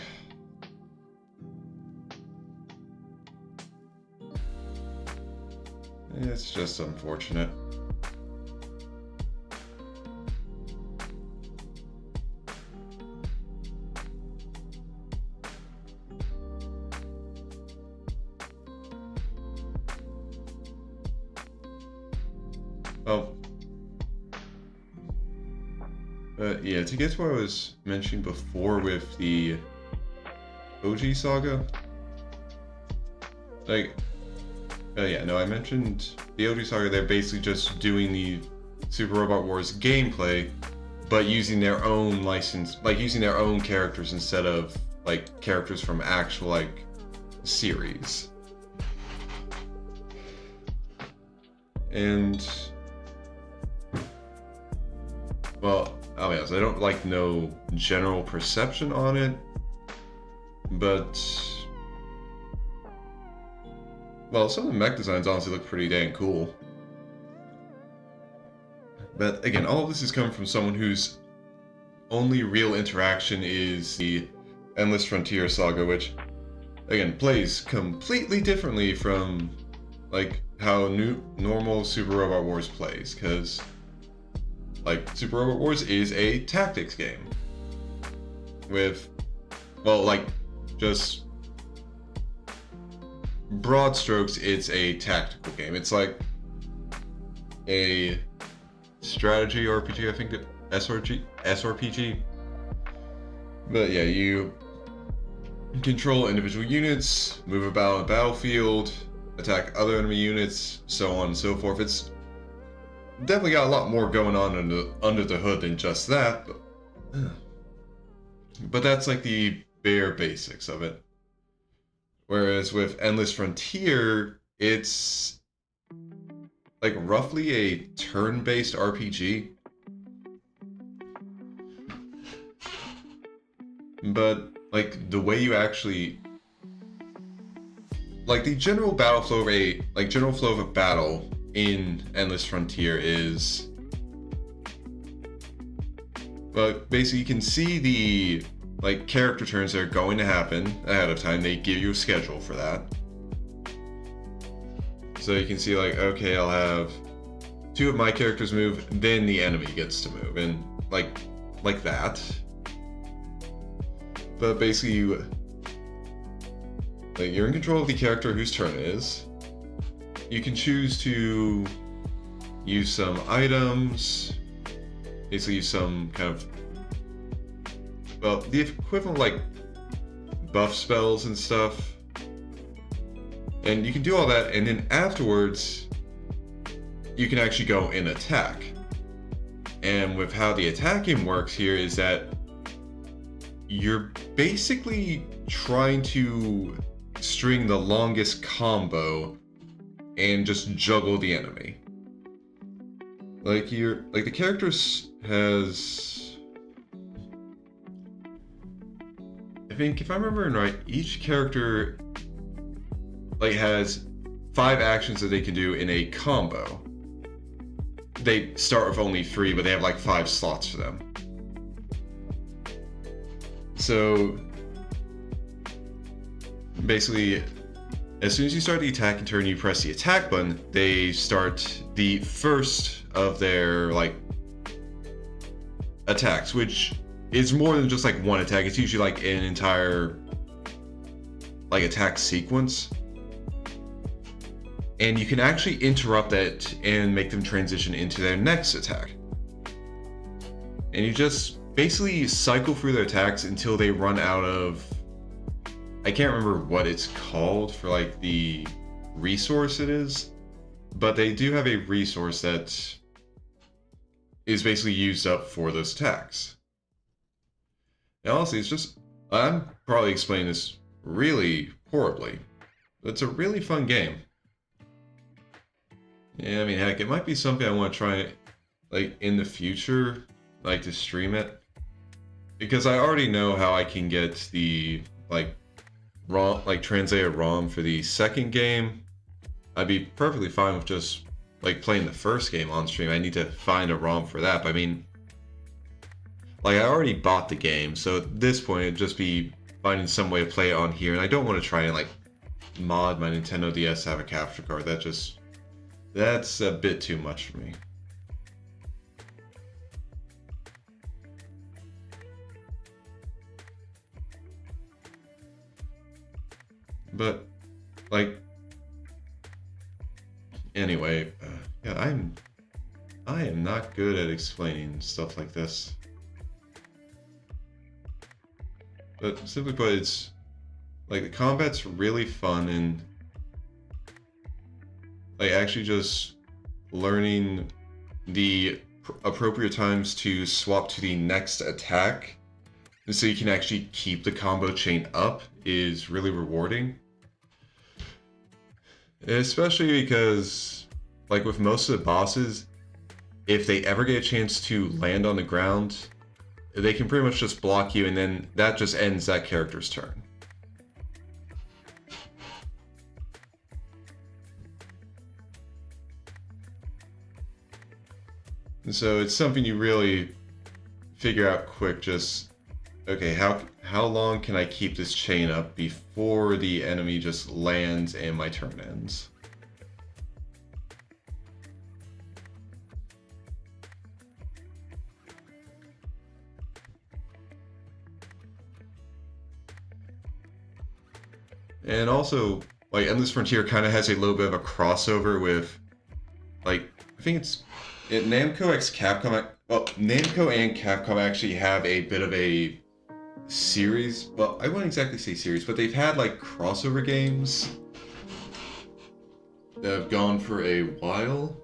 it's just unfortunate. Oh. Yeah, to get to what I was mentioning before with the OG Saga. Like, yeah, no, I mentioned the OG Saga. They're basically just doing the Super Robot Wars gameplay, but using their own license, like using their own characters instead of like characters from actual like series. And well, I'll be honest, I don't like know general perception on it, but well, some of the mech designs honestly look pretty dang cool. But again, all of this is coming from someone whose only real interaction is the Endless Frontier saga, which again plays completely differently from like how normal Super Robot Wars plays, because like Super Robot Wars is a tactics game with, well, like just broad strokes, it's a tactical game. It's like a strategy RPG, I think, that SRPG. But yeah, you control individual units, move about on the battlefield, attack other enemy units, so on and so forth. It's definitely got a lot more going on under the hood than just that, but that's like the bare basics of it. Whereas with Endless Frontier, it's like roughly a turn-based RPG. But like the way you actually, like the general battle flow of a battle in Endless Frontier is, but basically you can see the like character turns that are going to happen ahead of time. They give you a schedule for that. So you can see like, okay, I'll have 2 of my characters move, then the enemy gets to move, and like that. But basically you're in control of the character whose turn it is. You can choose to use some items, basically use some kind of, well, the equivalent of like buff spells and stuff. And you can do all that, and then afterwards, you can actually go and attack. And with how the attacking works here is that you're basically trying to string the longest combo and just juggle the enemy. Like the character has, I think if I remember right, each character like has 5 actions that they can do in a combo. They start with only 3, but they have like 5 slots for them. So basically, as soon as you start the attacking turn, you press the attack button, they start the first of their like attacks, which is more than just like one attack. It's usually like an entire like attack sequence. And you can actually interrupt that and make them transition into their next attack. And you just basically cycle through their attacks until they run out of, I can't remember what it's called for like the resource it is, but they do have a resource that is basically used up for those attacks. And honestly, it's just, I'm probably explaining this really horribly, but it's a really fun game. Yeah, I mean, heck, it might be something I want to try, like, in the future, like, to stream it. Because I already know how I can get the, like, ROM, like, translated ROM for the second game. I'd be perfectly fine with just, like, playing the first game on stream. I need to find a ROM for that, but I mean, like, I already bought the game, so at this point, it'd just be finding some way to play it on here, and I don't want to try and, like, mod my Nintendo DS to have a capture card. That's a bit too much for me. But, like, anyway, yeah, I am not good at explaining stuff like this. But simply put, it's like the combat's really fun, and like actually just learning the appropriate times to swap to the next attack, and so you can actually keep the combo chain up is really rewarding. Especially because, like with most of the bosses, if they ever get a chance to land on the ground, they can pretty much just block you, and then that just ends that character's turn. And so it's something you really figure out quick, just, okay, how long can I keep this chain up before the enemy just lands and my turn ends? And also, like, Endless Frontier kind of has a little bit of a crossover with, like, I think it's Namco x Capcom. Well, Namco and Capcom actually have a bit of a series. Well, I wouldn't exactly say series, but they've had like crossover games that have gone for a while.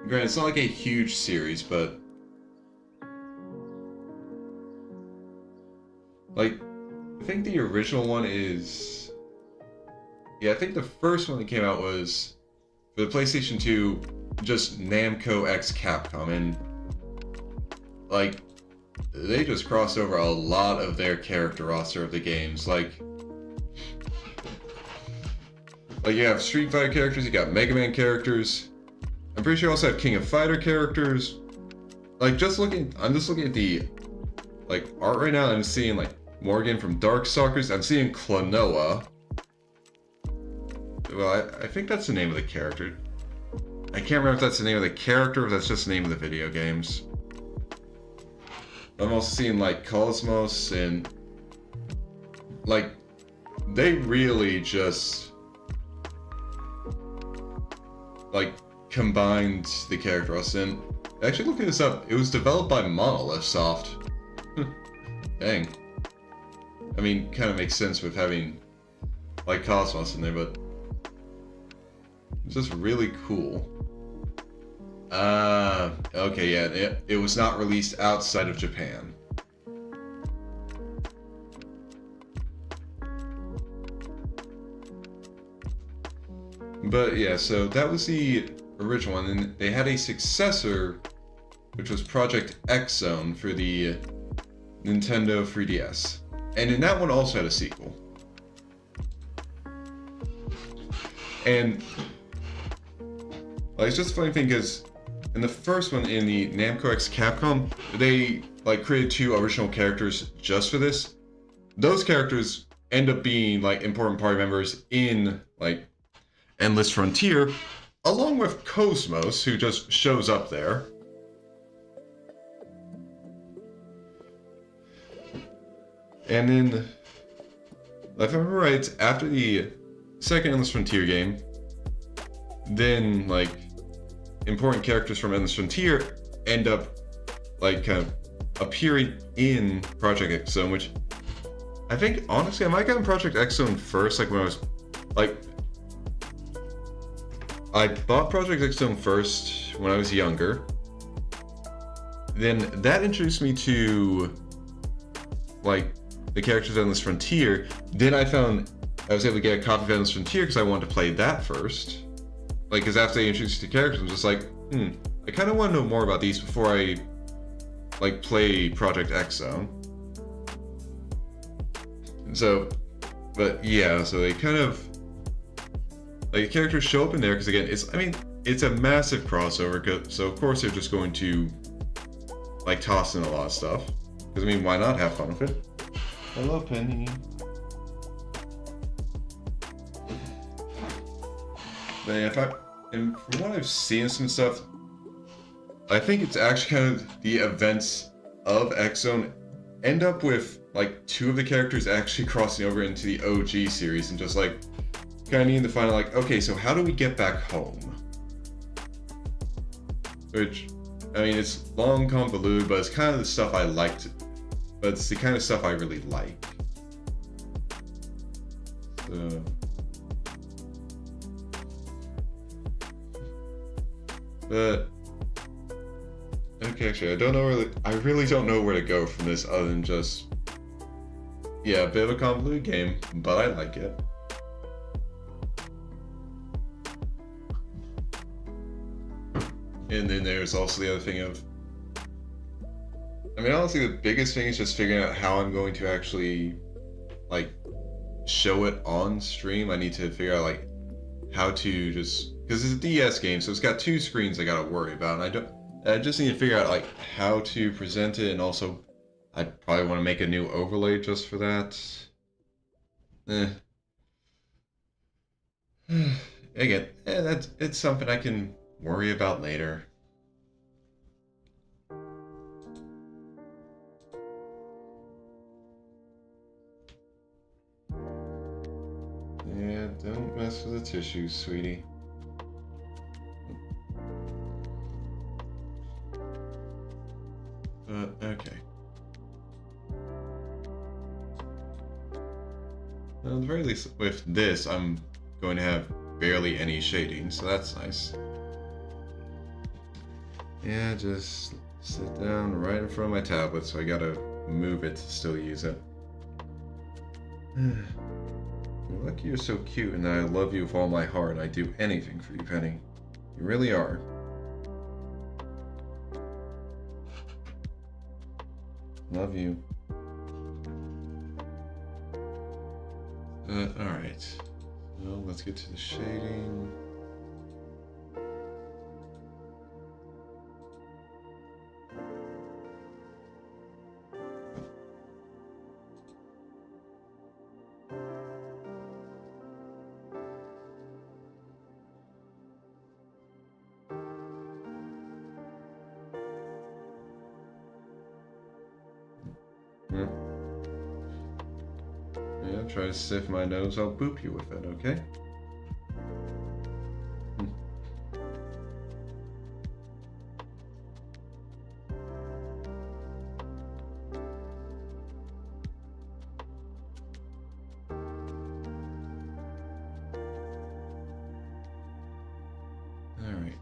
Granted, it's not like a huge series, but like, I think the original one is, yeah, I think the first one that came out was for the PlayStation 2, just Namco x Capcom, and like they just crossed over a lot of their character roster of the games. Like you have Street Fighter characters, you got Mega Man characters. I'm pretty sure you also have King of Fighter characters. Like I'm just looking at the like art right now, and I'm seeing like Morgan from Darkstalkers. I'm seeing Klonoa. Well, I think that's the name of the character. I can't remember if that's the name of the character or if that's just the name of the video games. I'm also seeing like Cosmos, and like they really just like combined the character roster. And actually looking this up, it was developed by Monolith Soft. Dang. I mean, kind of makes sense with having like Cosmos in there, but it's just really cool. Okay, yeah, it was not released outside of Japan. But yeah, so that was the original one, and they had a successor, which was Project X Zone for the Nintendo 3DS. And in that one also had a sequel. And like, it's just a funny thing because in the first one, in the Namco x Capcom, they like created 2 original characters just for this. Those characters end up being like important party members in like Endless Frontier, along with Cosmos, who just shows up there. And then, if I remember right, after the second Endless Frontier game, then like important characters from Endless Frontier end up like kind of appearing in Project X Zone, which I think honestly I might have gotten Project X Zone first, like when I was like, I bought Project X Zone first when I was younger. Then that introduced me to like the characters of Endless Frontier. Then I was able to get a copy of Endless Frontier because I wanted to play that first. Like, because after they introduced the characters, I'm just like, I kind of want to know more about these before I like play Project X Zone. And so, but yeah, so they kind of like the characters show up in there because again, it's a massive crossover. So of course they're just going to like toss in a lot of stuff. Because I mean, why not have fun with it? Hello, Penny. But yeah, and from what I've seen some stuff, I think it's actually kind of the events of X Zone end up with like 2 of the characters actually crossing over into the OG series and just like kind of needing to find like, okay, so how do we get back home? Which, I mean, it's long convoluted, but it's kind of the stuff I liked. But it's the kind of stuff I really like. So, but okay, actually, I really don't know where to go from this other than just, yeah, a bit of a convoluted game, but I like it. And then there's also the other thing of, I mean, honestly, the biggest thing is just figuring out how I'm going to actually, like, show it on stream. I need to figure out, like, how to just, because it's a DS game, so it's got two screens I gotta worry about, and I just need to figure out, like, how to present it, and also, I probably want to make a new overlay just for that. Eh. Again, it's something I can worry about later. Yeah, don't mess with the tissues, sweetie. Okay. Well, at the very least, with this, I'm going to have barely any shading, so that's nice. Yeah, just sit down right in front of my tablet, so I gotta move it to still use it. You're lucky you're so cute and that I love you with all my heart. I'd do anything for you, Penny. You really are. Love you. Alright. So let's get to the shading. Yeah, try to sniff my nose, I'll boop you with it, okay? Alright.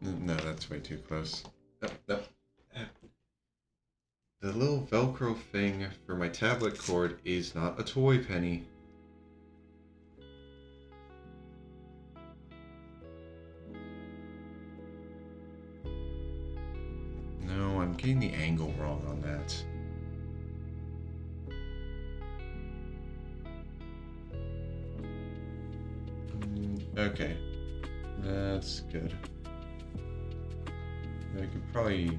No, that's way too close. No. The little Velcro thing for my tablet cord is not a toy, Penny. No, I'm getting the angle wrong on that. Okay. That's good. I could probably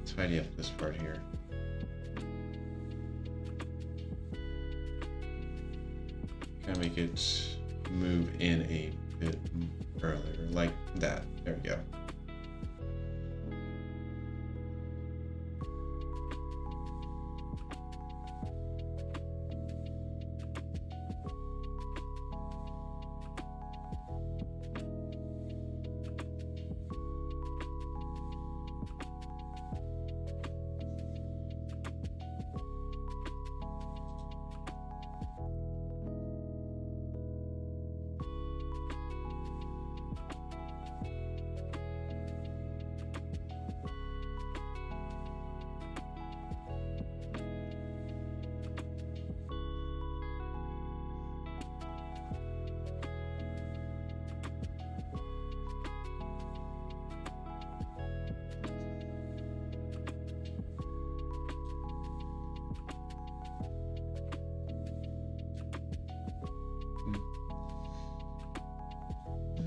tidy up this part here. Kind of make it move in a bit earlier, like that. There we go.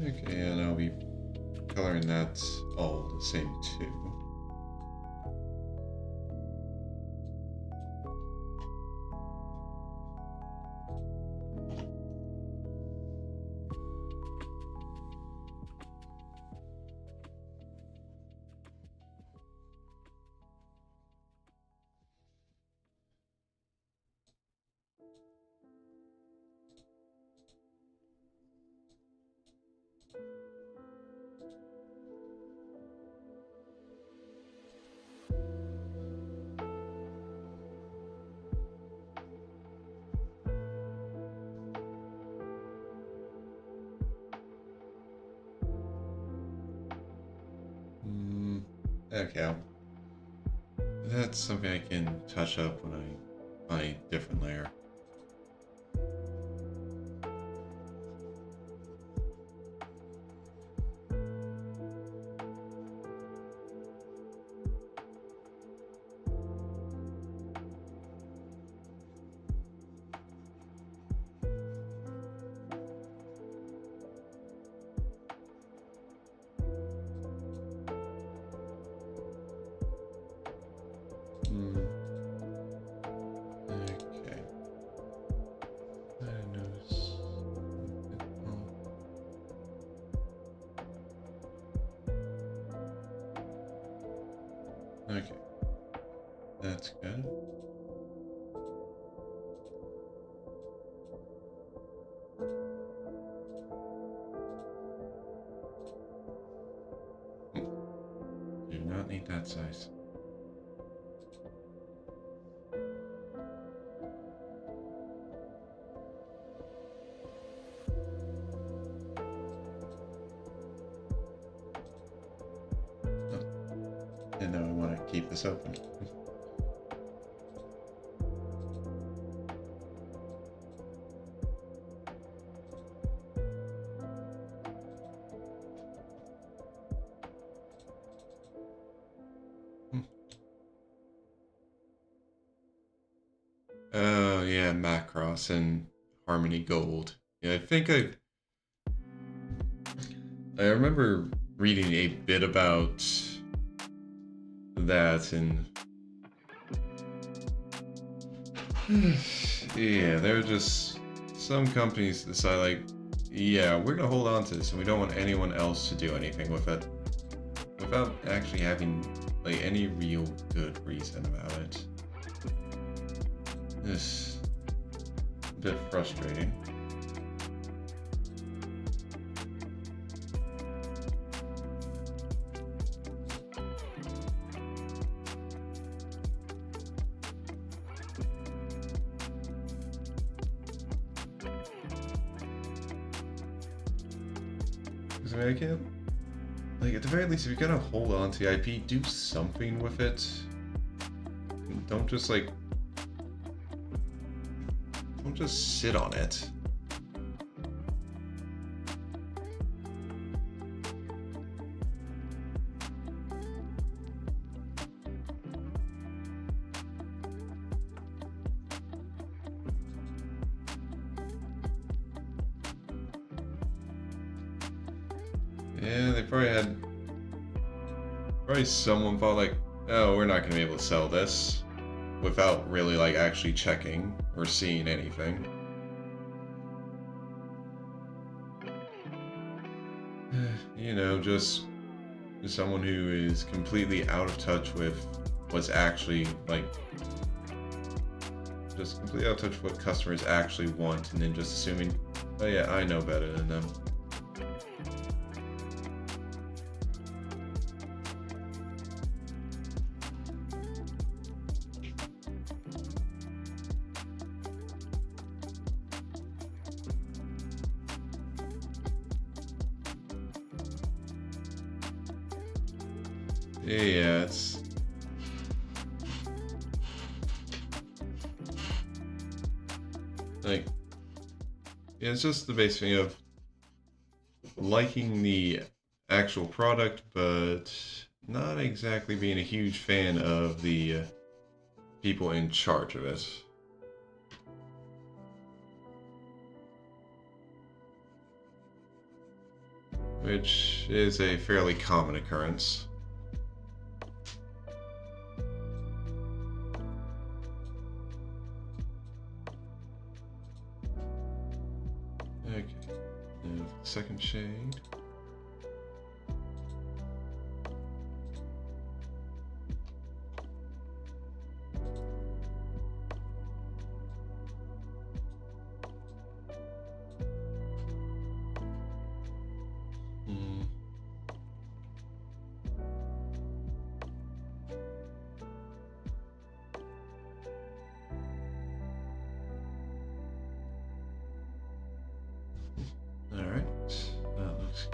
Okay, and I'll be coloring that all the same too. Okay, that's something I can touch up when I find a different layer. Okay. I notice. Okay. That's good. Do not need that size. And now I want to keep this open. Oh yeah, Macross and Harmony Gold. Yeah, I remember reading a bit about that, and yeah, there are just some companies decide like, yeah, we're gonna hold on to this, and we don't want anyone else to do anything with it, without actually having like any real good reason about it. This a bit frustrating. Because I mean, I can't, like, at the very least, if you're gonna hold on to the IP, do something with it. Don't just like, don't just sit on it. Yeah, they probably someone thought like, oh, we're not gonna be able to sell this, without really like actually checking or seeing anything. You know, just someone who is completely out of touch with what's actually like, just completely out of touch with what customers actually want, and then just assuming, oh yeah, I know better than them. Yeah, it's like, yeah, it's just the basic thing of liking the actual product, but not exactly being a huge fan of the people in charge of it. Which is a fairly common occurrence. Okay, now second shade. Alright, that looks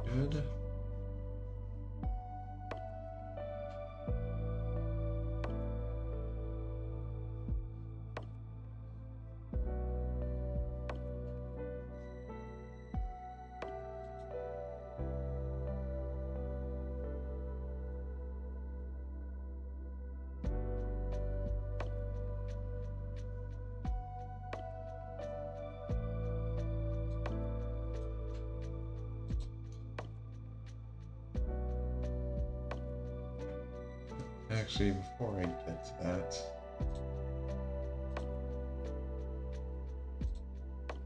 actually, before I get to that,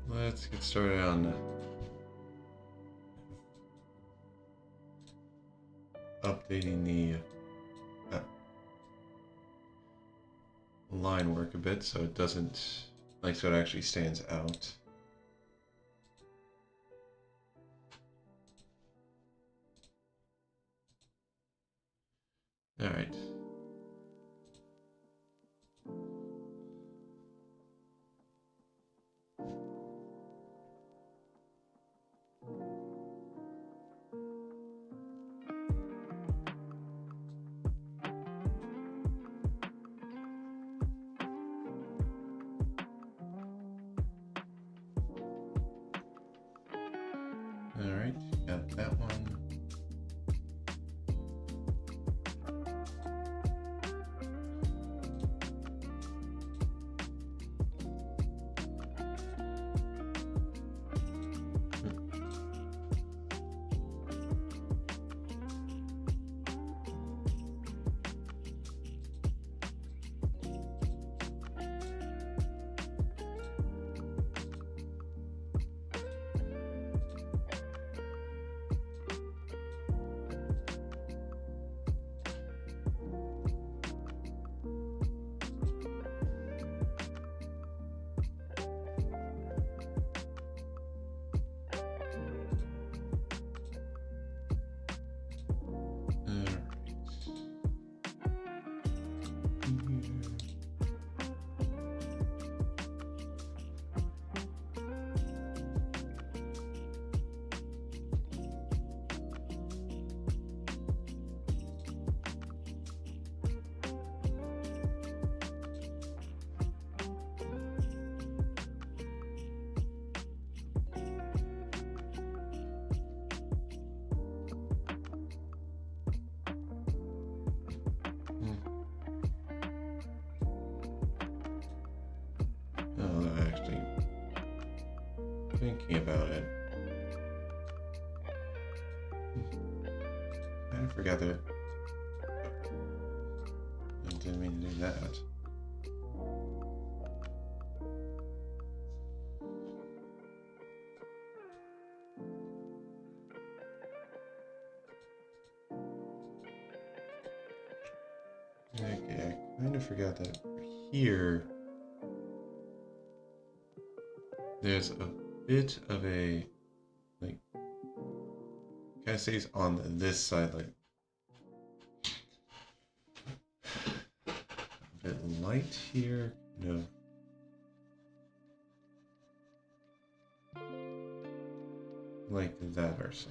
let's get started on updating the line work a bit so it doesn't, like, so it actually stands out. All right. All right, got that one. Actually, thinking about it, I kind of forgot that I didn't mean to do that. Okay, I kind of forgot that here there's a bit of a, like, kind of stays on this side, like, a bit light here, kind of like that or so.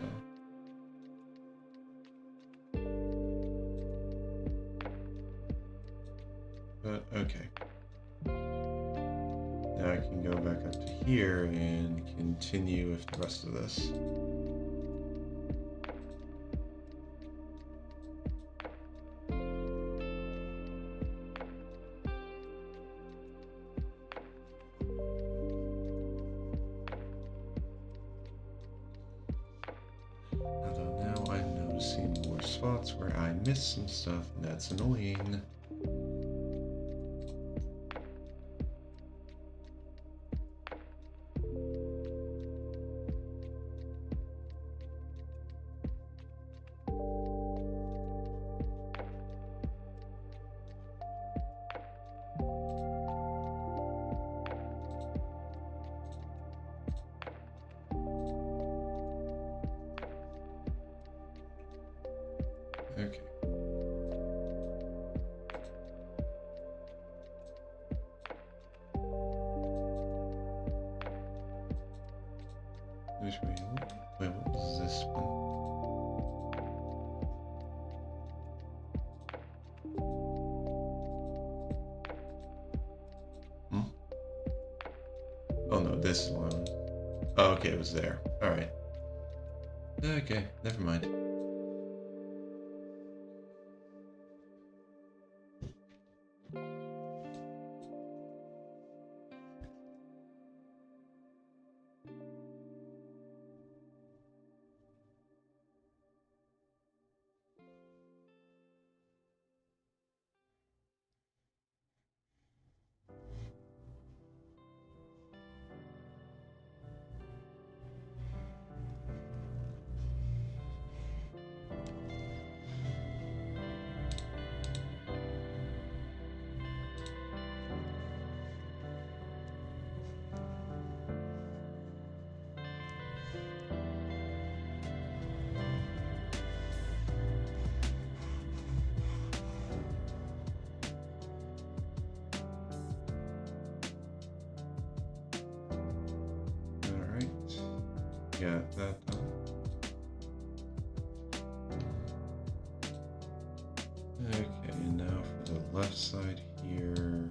But okay. Now I can go back up to here and continue with the rest of this. Although now I'm noticing more spots where I missed some stuff, and that's annoying. Okay. Which way? Wait, what was this one? Oh no, this one. Oh, okay, it was there. Alright. Okay, never mind. got that done. Okay, and now for the left side here.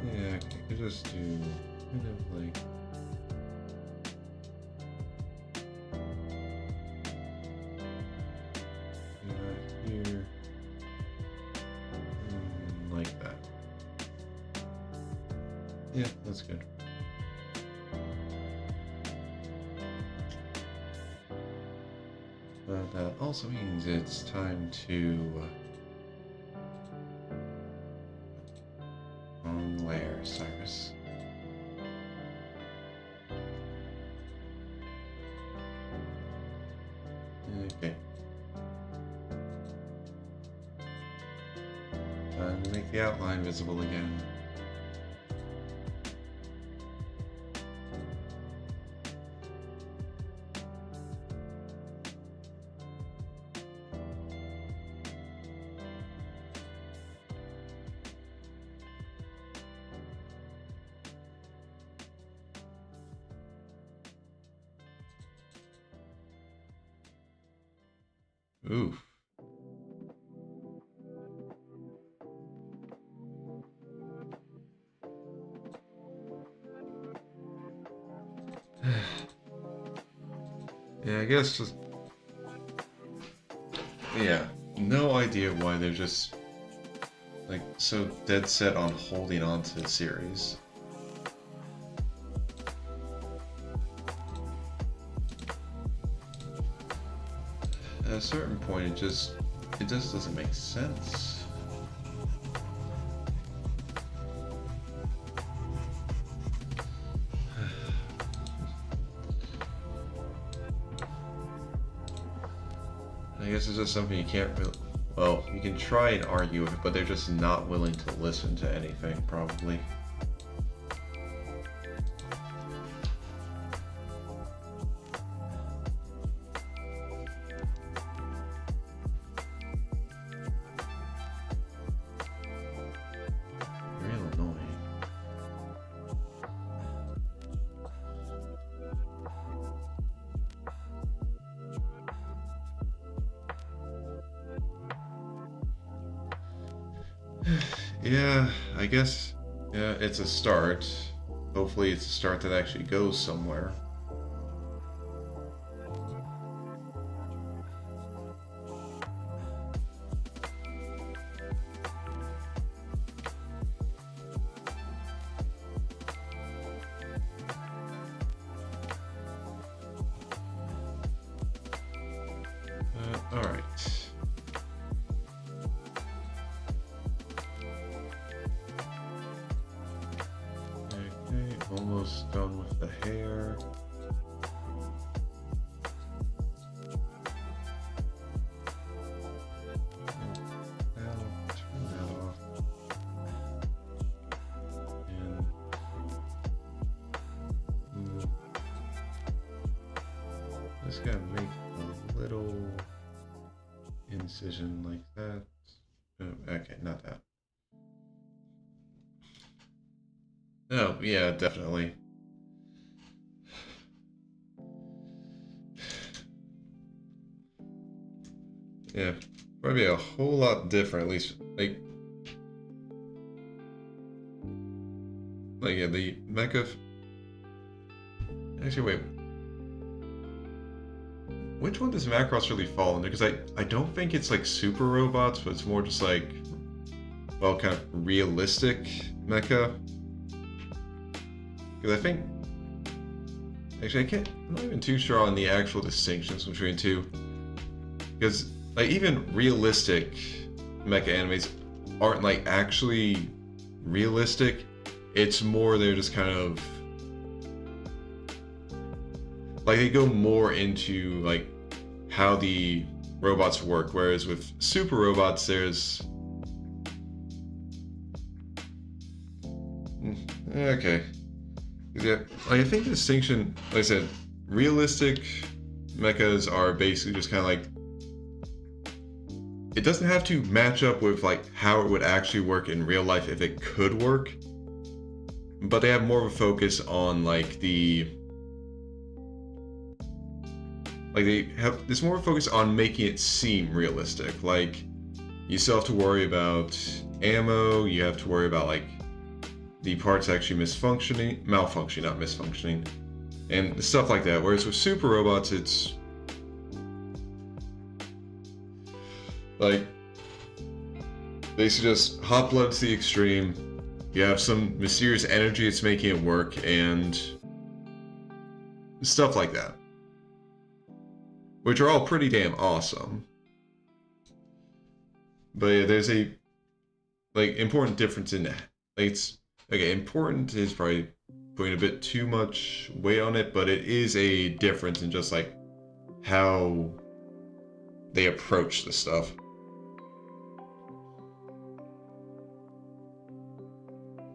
Yeah, okay, I could just do kind of like here, like that. Yeah, that's good. But that also means it's time to on layer, Cyrus. Okay. Time to make the outline visible again. Oof. Yeah, I guess just... Yeah, no idea why they're just, like, so dead set on holding on to the series. At a certain point, it just doesn't make sense. I guess it's just something you can't really... Well, you can try and argue with it, but they're just not willing to listen to anything, probably. Real annoying. Yeah, I guess, yeah, it's a start. Hopefully it's a start that actually goes somewhere. All right. Okay, almost done with the hair. Now turn that off. And just gotta make a little incision like that. Okay, not that. Oh, yeah, definitely. Yeah, probably a whole lot different, at least, like yeah, the mecha... Actually, wait. Which one does Macross really fall under? Because I don't think it's like super robots, but it's more just like, well, kind of realistic mecha. Because I think... Actually, I'm not even too sure on the actual distinctions between two. Because, like, even realistic mecha animes aren't, like, actually realistic. It's more they're just kind of... Like, they go more into, like, how the robots work. Whereas with super robots, there's... Okay. Yeah, like, I think the distinction, like I said, realistic mechas are basically just kind of like, it doesn't have to match up with like how it would actually work in real life if it could work. but they have more of a focus on like there's more focus on making it seem realistic. Like, you still have to worry about ammo, you have to worry about like the parts actually malfunctioning, not misfunctioning, and stuff like that. Whereas with super robots, it's like they suggest hot blood to the extreme. You have some mysterious energy that's making it work, and stuff like that, which are all pretty damn awesome. But yeah, there's a like important difference in that. Like, it's okay. Important is probably putting a bit too much weight on it, but it is a difference in just like how they approach the stuff.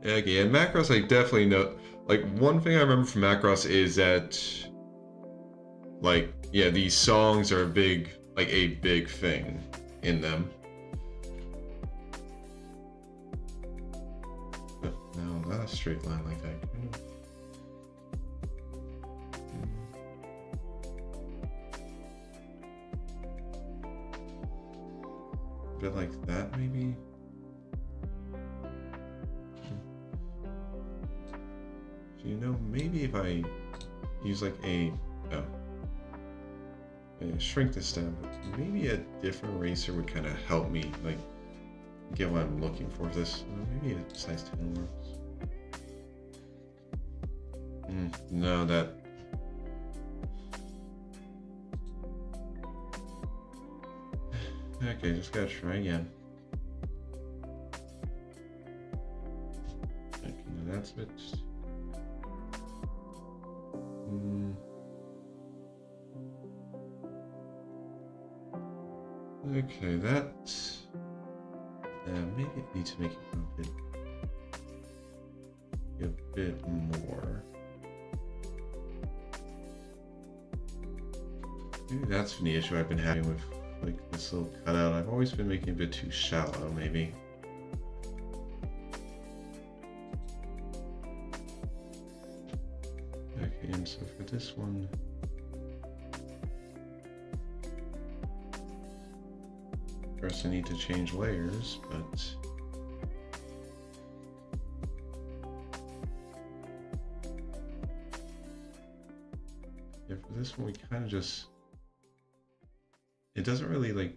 Okay, and Macross, I definitely know. Like, one thing I remember from Macross is that, like, yeah, these songs are a big thing in them. But no, not a straight line like that. A bit like that, maybe? So, you know, maybe if I use like shrink this down, but maybe a different eraser would kind of help me like get what I'm looking for this. Maybe a size 10 works. No, that. Okay, just gotta try again. Okay, now that's it. Okay, that. Maybe I need to make it a bit more. Maybe that's been the issue I've been having with like this little cutout. I've always been making it a bit too shallow, maybe. Okay, and so for this one, first I need to change layers, but yeah, for this one we kind of just, it doesn't really like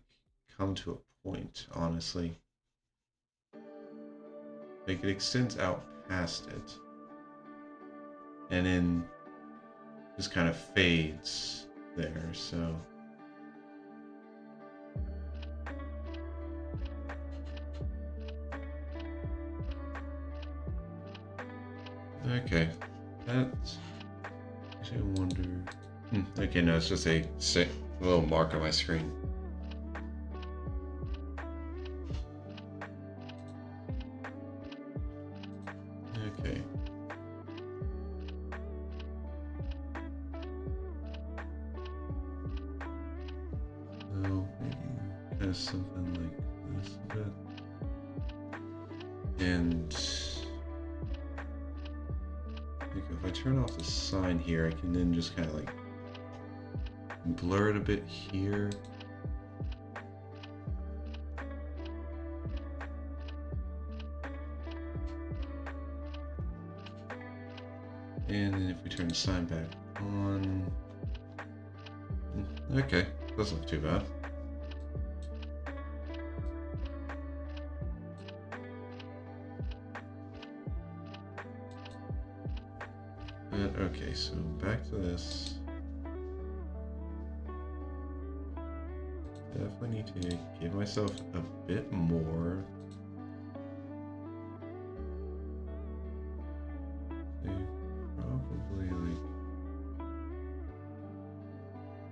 come to a point, honestly. Like, it extends out past it and then just kind of fades there, so okay, that's actually, I wonder. Okay, no, it's just a little mark on my screen. Okay. So maybe kind of something like this a bit, and if I turn off the sign here, I can then just kind of like blur it a bit here. And then if we turn the sign back on, okay, doesn't look too bad. Okay, so back to this. Definitely need to give myself a bit more. Probably like,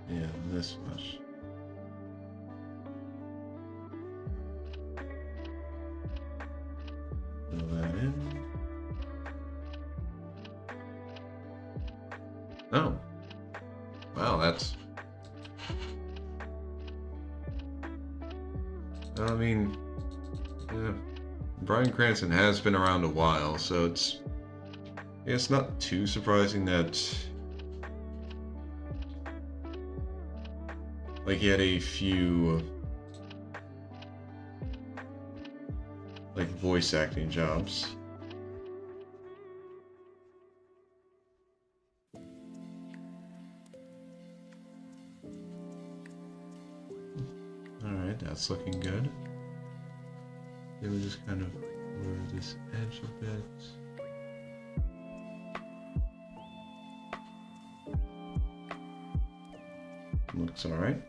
yeah, this much. Fill that in. Oh, wow, that's. I mean, yeah, Bryan Cranston has been around a while, so it's Yeah, it's not too surprising that like he had a few like voice acting jobs. Alright, that's looking good. Then we just kind of blur this edge a bit. Looks alright.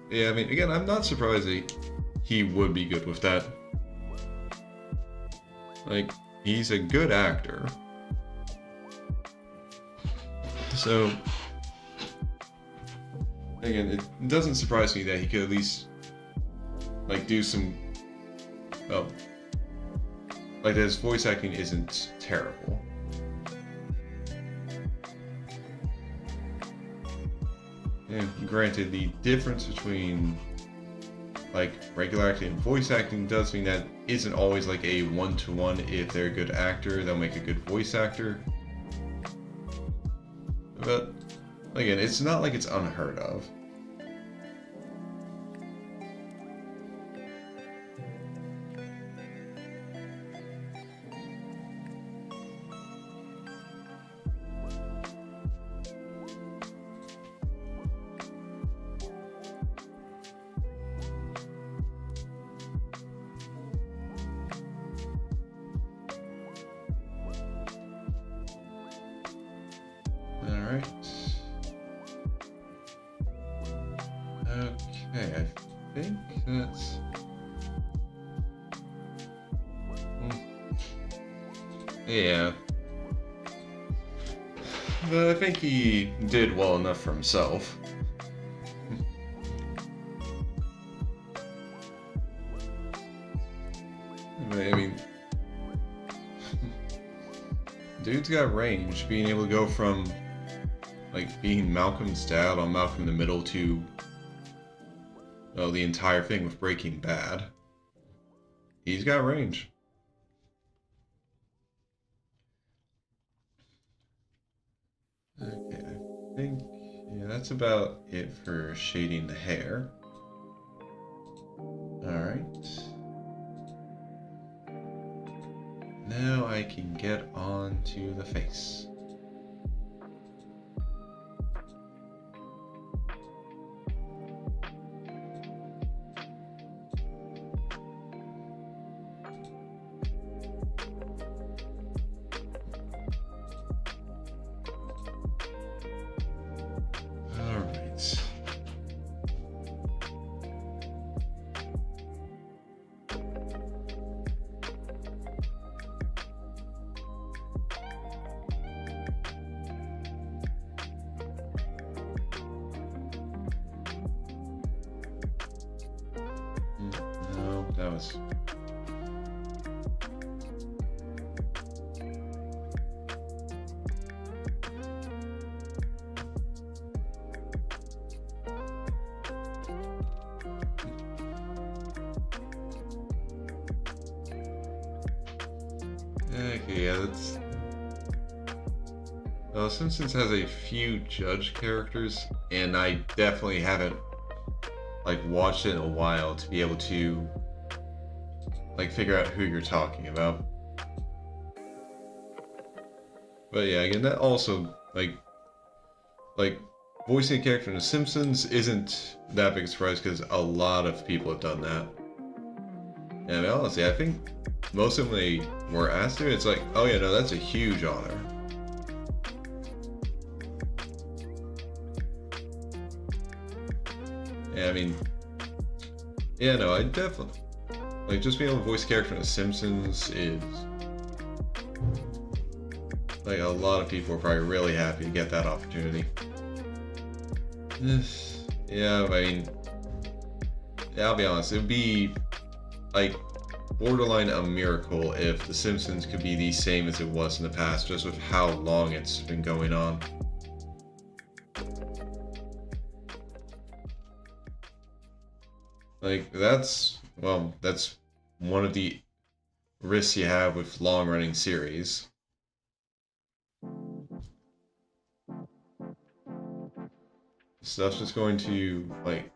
Yeah, I mean, again, I'm not surprised he would be good with that. Like, he's a good actor. So, again, it doesn't surprise me that he could at least, like, do some, well, like, his voice acting isn't terrible. And granted, the difference between like regular acting and voice acting does mean that isn't always like a one-to-one. If they're a good actor, they'll make a good voice actor. But again, it's not like it's unheard of. Alright. Okay, I think that's... Yeah. But I think he did well enough for himself. I mean... Dude's got range, being able to go from like being Malcolm's dad on Malcolm in the Middle to the entire thing with Breaking Bad. He's got range. Okay, I think that's about it for shading the hair. Alright. Now I can get on to the face. No, that was... Okay, yeah, that's... Well, Simpsons has a few judge characters, and I definitely haven't like watched it in a while to be able to like figure out who you're talking about. But yeah, again, that also like voicing a character in The Simpsons isn't that big a surprise because a lot of people have done that. And I mean, honestly, I think most of them, when they were asked to, it's like, oh yeah, no, that's a huge honor. Yeah, I mean, yeah, no, I definitely, like, just being able to voice a character in The Simpsons is, like, a lot of people are probably really happy to get that opportunity. Yeah, I mean, yeah, I'll be honest, it would be, like, borderline a miracle if The Simpsons could be the same as it was in the past, just with how long it's been going on. Like, that's one of the risks you have with long-running series. Stuff's just going to, like,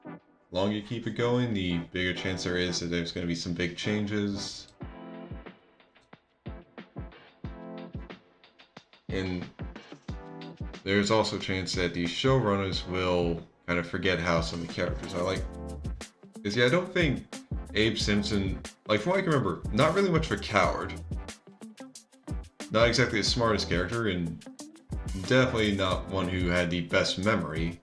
longer you keep it going, the bigger chance there is that there's going to be some big changes. And there's also a chance that the showrunners will kind of forget how some of the characters are. Like, because yeah, I don't think Abe Simpson, like from what I can remember, not really much of a coward. Not exactly the smartest character, and definitely not one who had the best memory.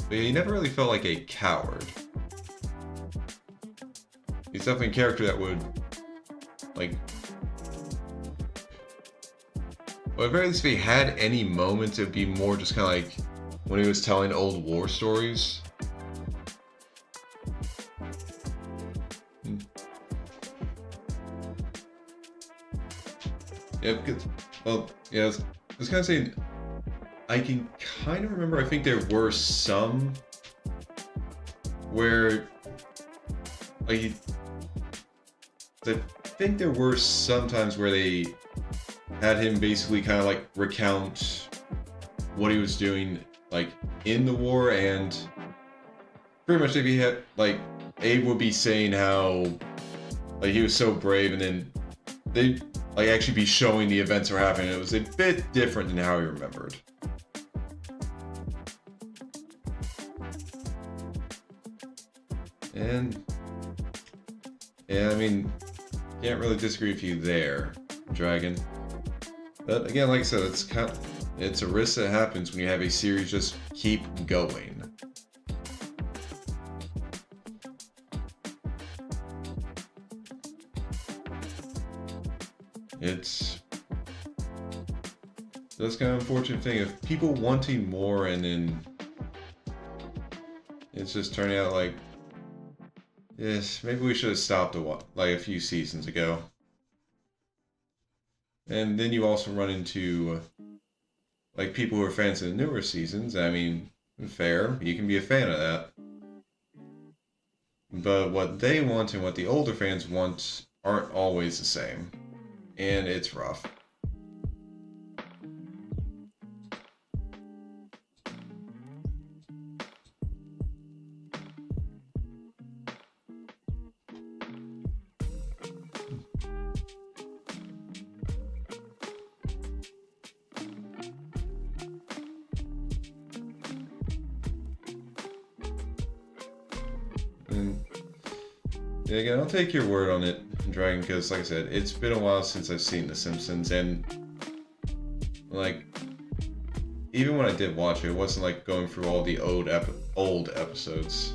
But yeah, he never really felt like a coward. He's definitely a character that would, like, well, at the very least, if he had any moments, it would be more just kind of like when he was telling old war stories. Yeah, because, well, yeah, I was kind of saying, I can kind of remember, I think there were some where, like, I think there were some times where they had him basically kind of like recount what he was doing, like, in the war, and pretty much if he had, like, Abe would be saying how, like, he was so brave, and then they'd, like, actually be showing the events that were happening. It was a bit different than how he remembered. And yeah, I mean, can't really disagree with you there, Dragon. But again, like I said, it's a risk that happens when you have a series just keep going. That's kind of an unfortunate thing of people wanting more, and then it's just turning out like, yes, maybe we should have stopped a few seasons ago. And then you also run into like people who are fans of the newer seasons. I mean, fair, you can be a fan of that. But what they want and what the older fans want aren't always the same. And it's rough. And yeah, again, I'll take your word on it, Dragon, because like I said, it's been a while since I've seen The Simpsons, and like, even when I did watch it, it wasn't like going through all the old episodes.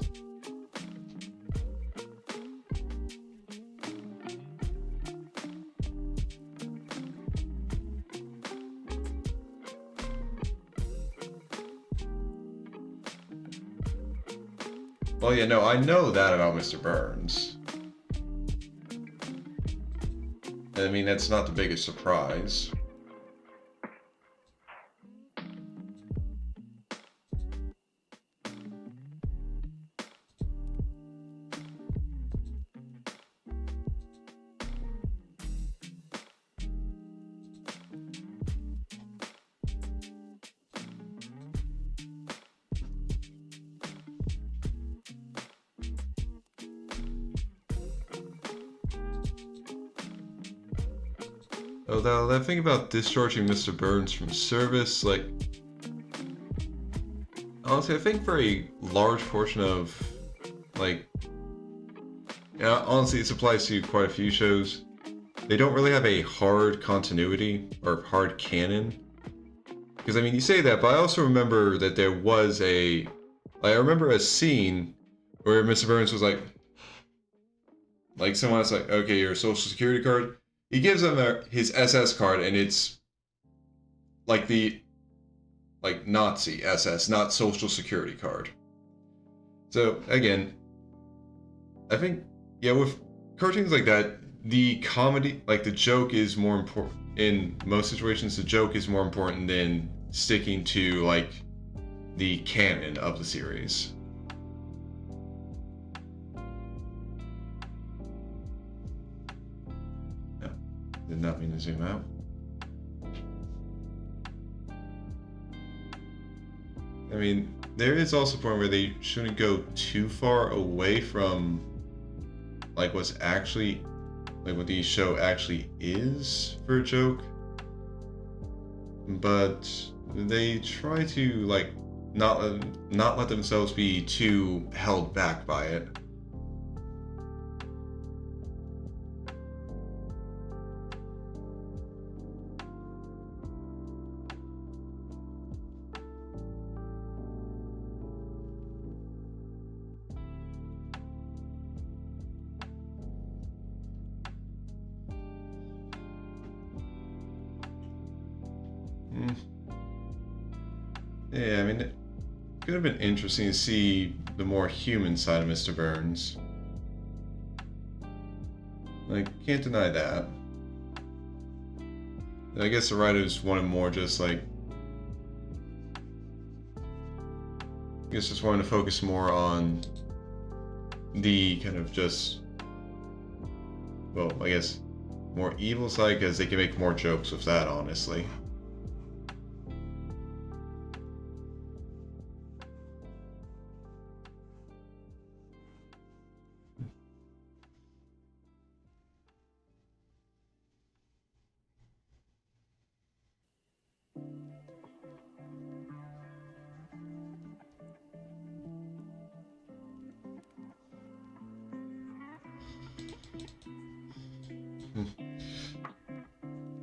Well, yeah, no, I know that about Mr. Burns. I mean, that's not the biggest surprise. Oh, that thing about discharging Mr. Burns from service, like, honestly, I think for a large portion of, like, yeah, honestly, this applies to quite a few shows. They don't really have a hard continuity or hard canon. Because, I mean, you say that, but I also remember that there was I remember a scene where Mr. Burns was like someone's like, okay, your social security card. He gives him his SS card, and it's like the Nazi SS, not social security card. So again, I think, yeah, with cartoons like that, the comedy, like the joke, is more important in most situations. The joke is more important than sticking to like the canon of the series. No, did not mean to zoom out. I mean, there is also a point where they shouldn't go too far away from like what's actually like what the show actually is for a joke, but they try to like not let themselves be too held back by it. Yeah, I mean, it could have been interesting to see the more human side of Mr. Burns. Like, can't deny that. I guess the writers wanted more just like, I guess just wanted to focus more on the kind of just, well, I guess more evil side because they can make more jokes with that, honestly.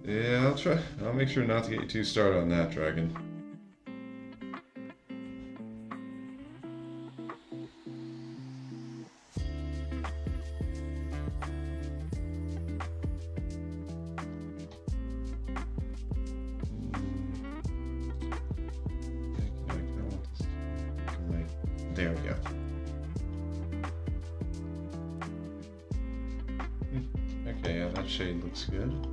Yeah, I'll try. I'll make sure not to get you too started on that, Dragon. There we go. Okay, yeah, that shade looks good.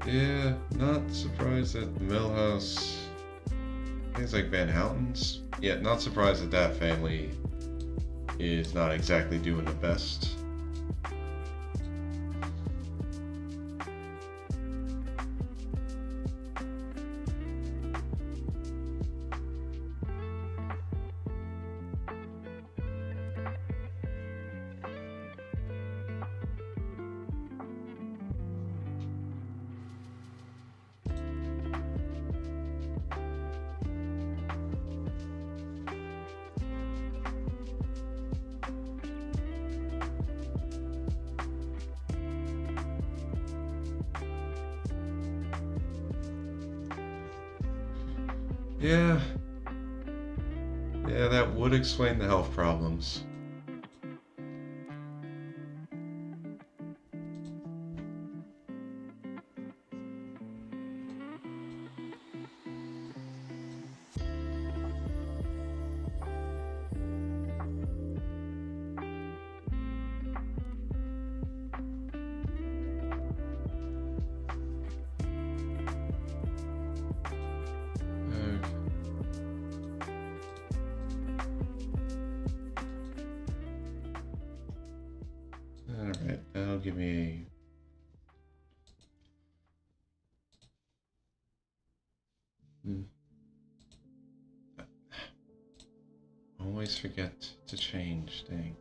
Yeah, not surprised that Millhouse, things like Van Houten's. Yeah, not surprised that that family is not exactly doing the best. Yeah. Yeah, that would explain the health problems. Alright, that'll give me a... Always forget to change, dang.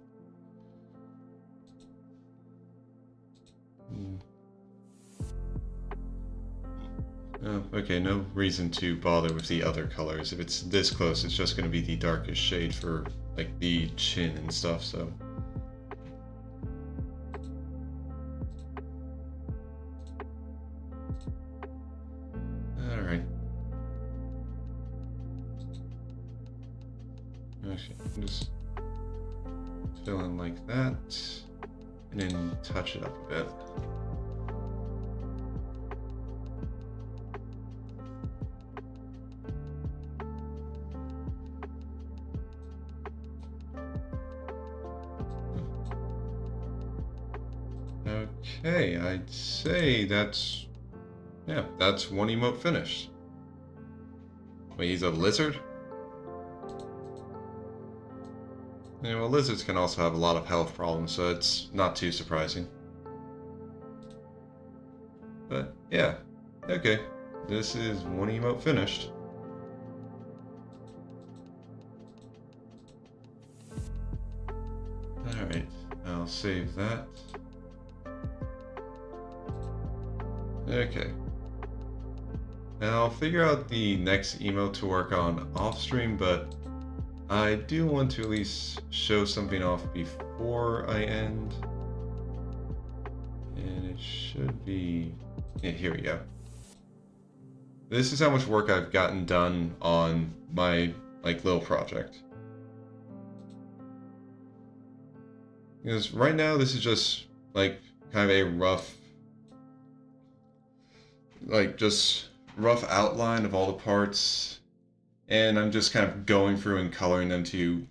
Oh, okay, no reason to bother with the other colors. If it's this close, it's just going to be the darkest shade for, like, the chin and stuff, so... Alright. Okay, just fill in like that, and then touch it up a bit. Okay, I'd say that's one emote finished. Wait, he's a lizard? Yeah, well, lizards can also have a lot of health problems, so it's not too surprising. But yeah, okay, this is one emote finished. Alright, I'll save that. Okay. Now I'll figure out the next emote to work on off stream, but I do want to at least show something off before I end. And it should be... yeah, here we go. This is how much work I've gotten done on my, like, little project. Because right now this is just, like, kind of a rough... like, just rough outline of all the parts. And I'm just kind of going through and coloring them to...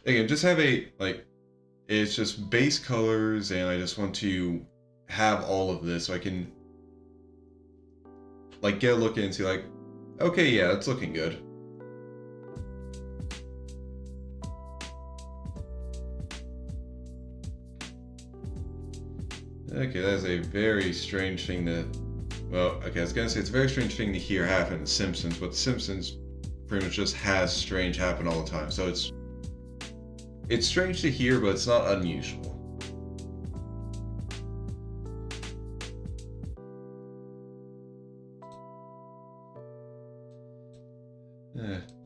again, just have a, like... it's just base colors, and I just want to have all of this so I can, like, get a look and see, like, okay, yeah, it's looking good. Okay, that is a very strange thing to... well, okay, I was gonna say it's a very strange thing to hear happen in The Simpsons, but The Simpsons pretty much just has strange happen all the time, so it's strange to hear, but it's not unusual.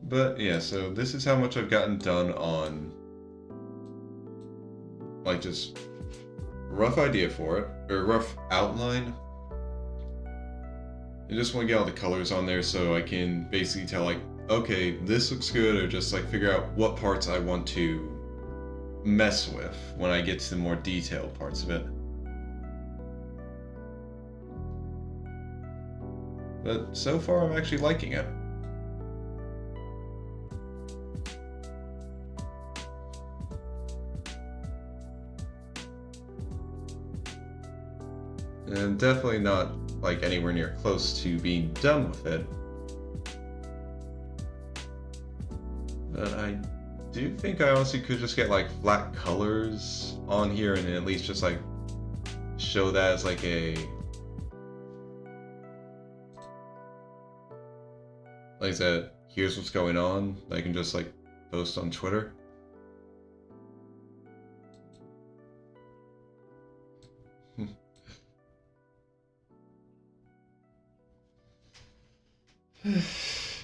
But yeah, so this is how much I've gotten done on, like, just rough idea for it, or rough outline. I just want to get all the colors on there so I can basically tell, like, okay, this looks good, or just, like, figure out what parts I want to mess with when I get to the more detailed parts of it. But so far I'm actually liking it. And definitely not, like, anywhere near close to being done with it. But I do think I honestly could just get, like, flat colors on here and at least just, like, show that as, like, a... like I said, here's what's going on. I can just, like, post on Twitter.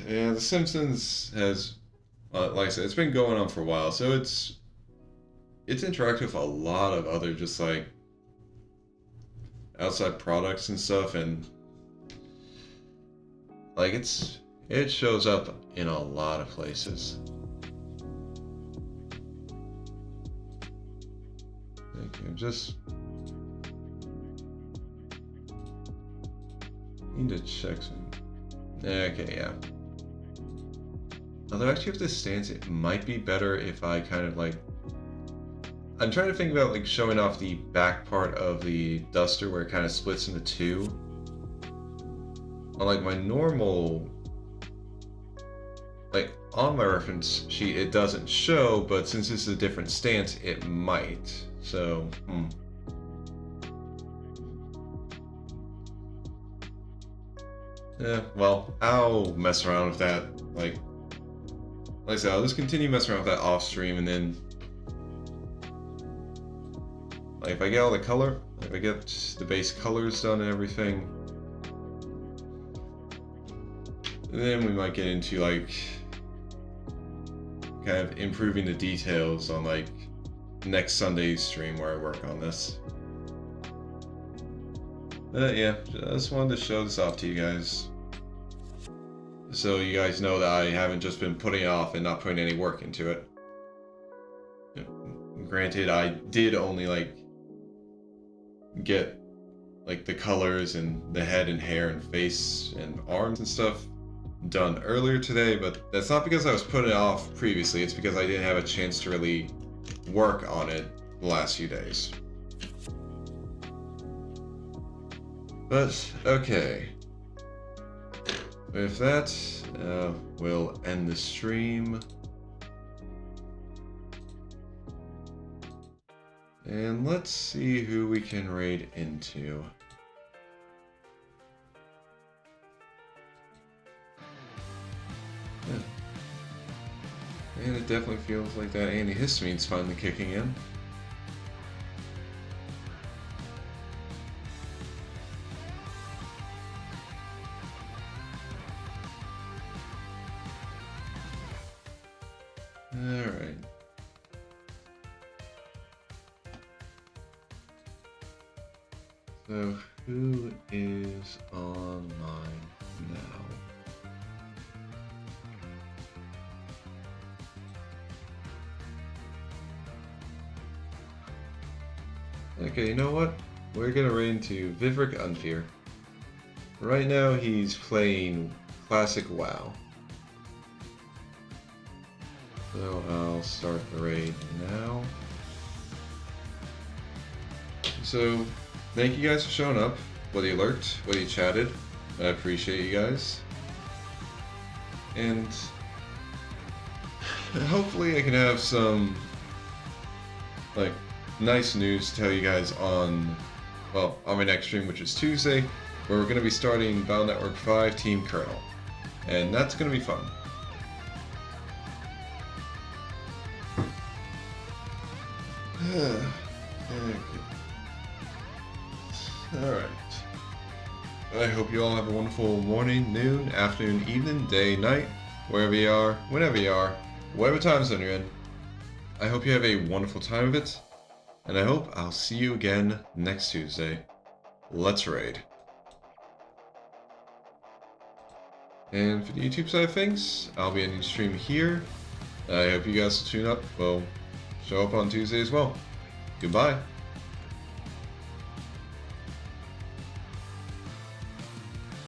Yeah, The Simpsons has, like I said, it's been going on for a while, so it's interactive with a lot of other just, like, outside products and stuff, and, like, it shows up in a lot of places. Okay, just need to check some. Okay, yeah. Although actually with this stance, it might be better if I kind of, like... I'm trying to think about, like, showing off the back part of the duster where it kind of splits into two. On, like, my normal... like, on my reference sheet it doesn't show, but since this is a different stance, it might. So, yeah, well, I'll mess around with that. Like I said, I'll just continue messing around with that off stream, and then, like, if I get all the color, if I get the base colors done and everything, then we might get into, like, kind of improving the details on, like, next Sunday's stream where I work on this. Yeah, just wanted to show this off to you guys, so you guys know that I haven't just been putting it off and not putting any work into it. Granted, I did only, like, get, like, the colors and the head and hair and face and arms and stuff done earlier today, but that's not because I was putting it off previously, it's because I didn't have a chance to really work on it the last few days. But, okay. With that, we'll end the stream. And let's see who we can raid into. Yeah. And it definitely feels like that antihistamine's finally kicking in. Alright. So, who is online now? Okay, you know what? We're gonna raid into Vivek Unfear. Right now he's playing Classic WoW. So I'll start the raid now. So, thank you guys for showing up, whether you lurked, whether you chatted. I appreciate you guys. And hopefully I can have some, like, nice news to tell you guys on, well, on my next stream, which is Tuesday, where we're going to be starting Battle Network 5 Team Colonel. And that's going to be fun. Alright. I hope you all have a wonderful morning, noon, afternoon, evening, day, night, wherever you are, whenever you are, whatever time zone you're in. I hope you have a wonderful time of it, and I hope I'll see you again next Tuesday. Let's raid. And for the YouTube side of things, I'll be ending the stream here. I hope you guys will tune up, well, show up on Tuesday as well. Goodbye.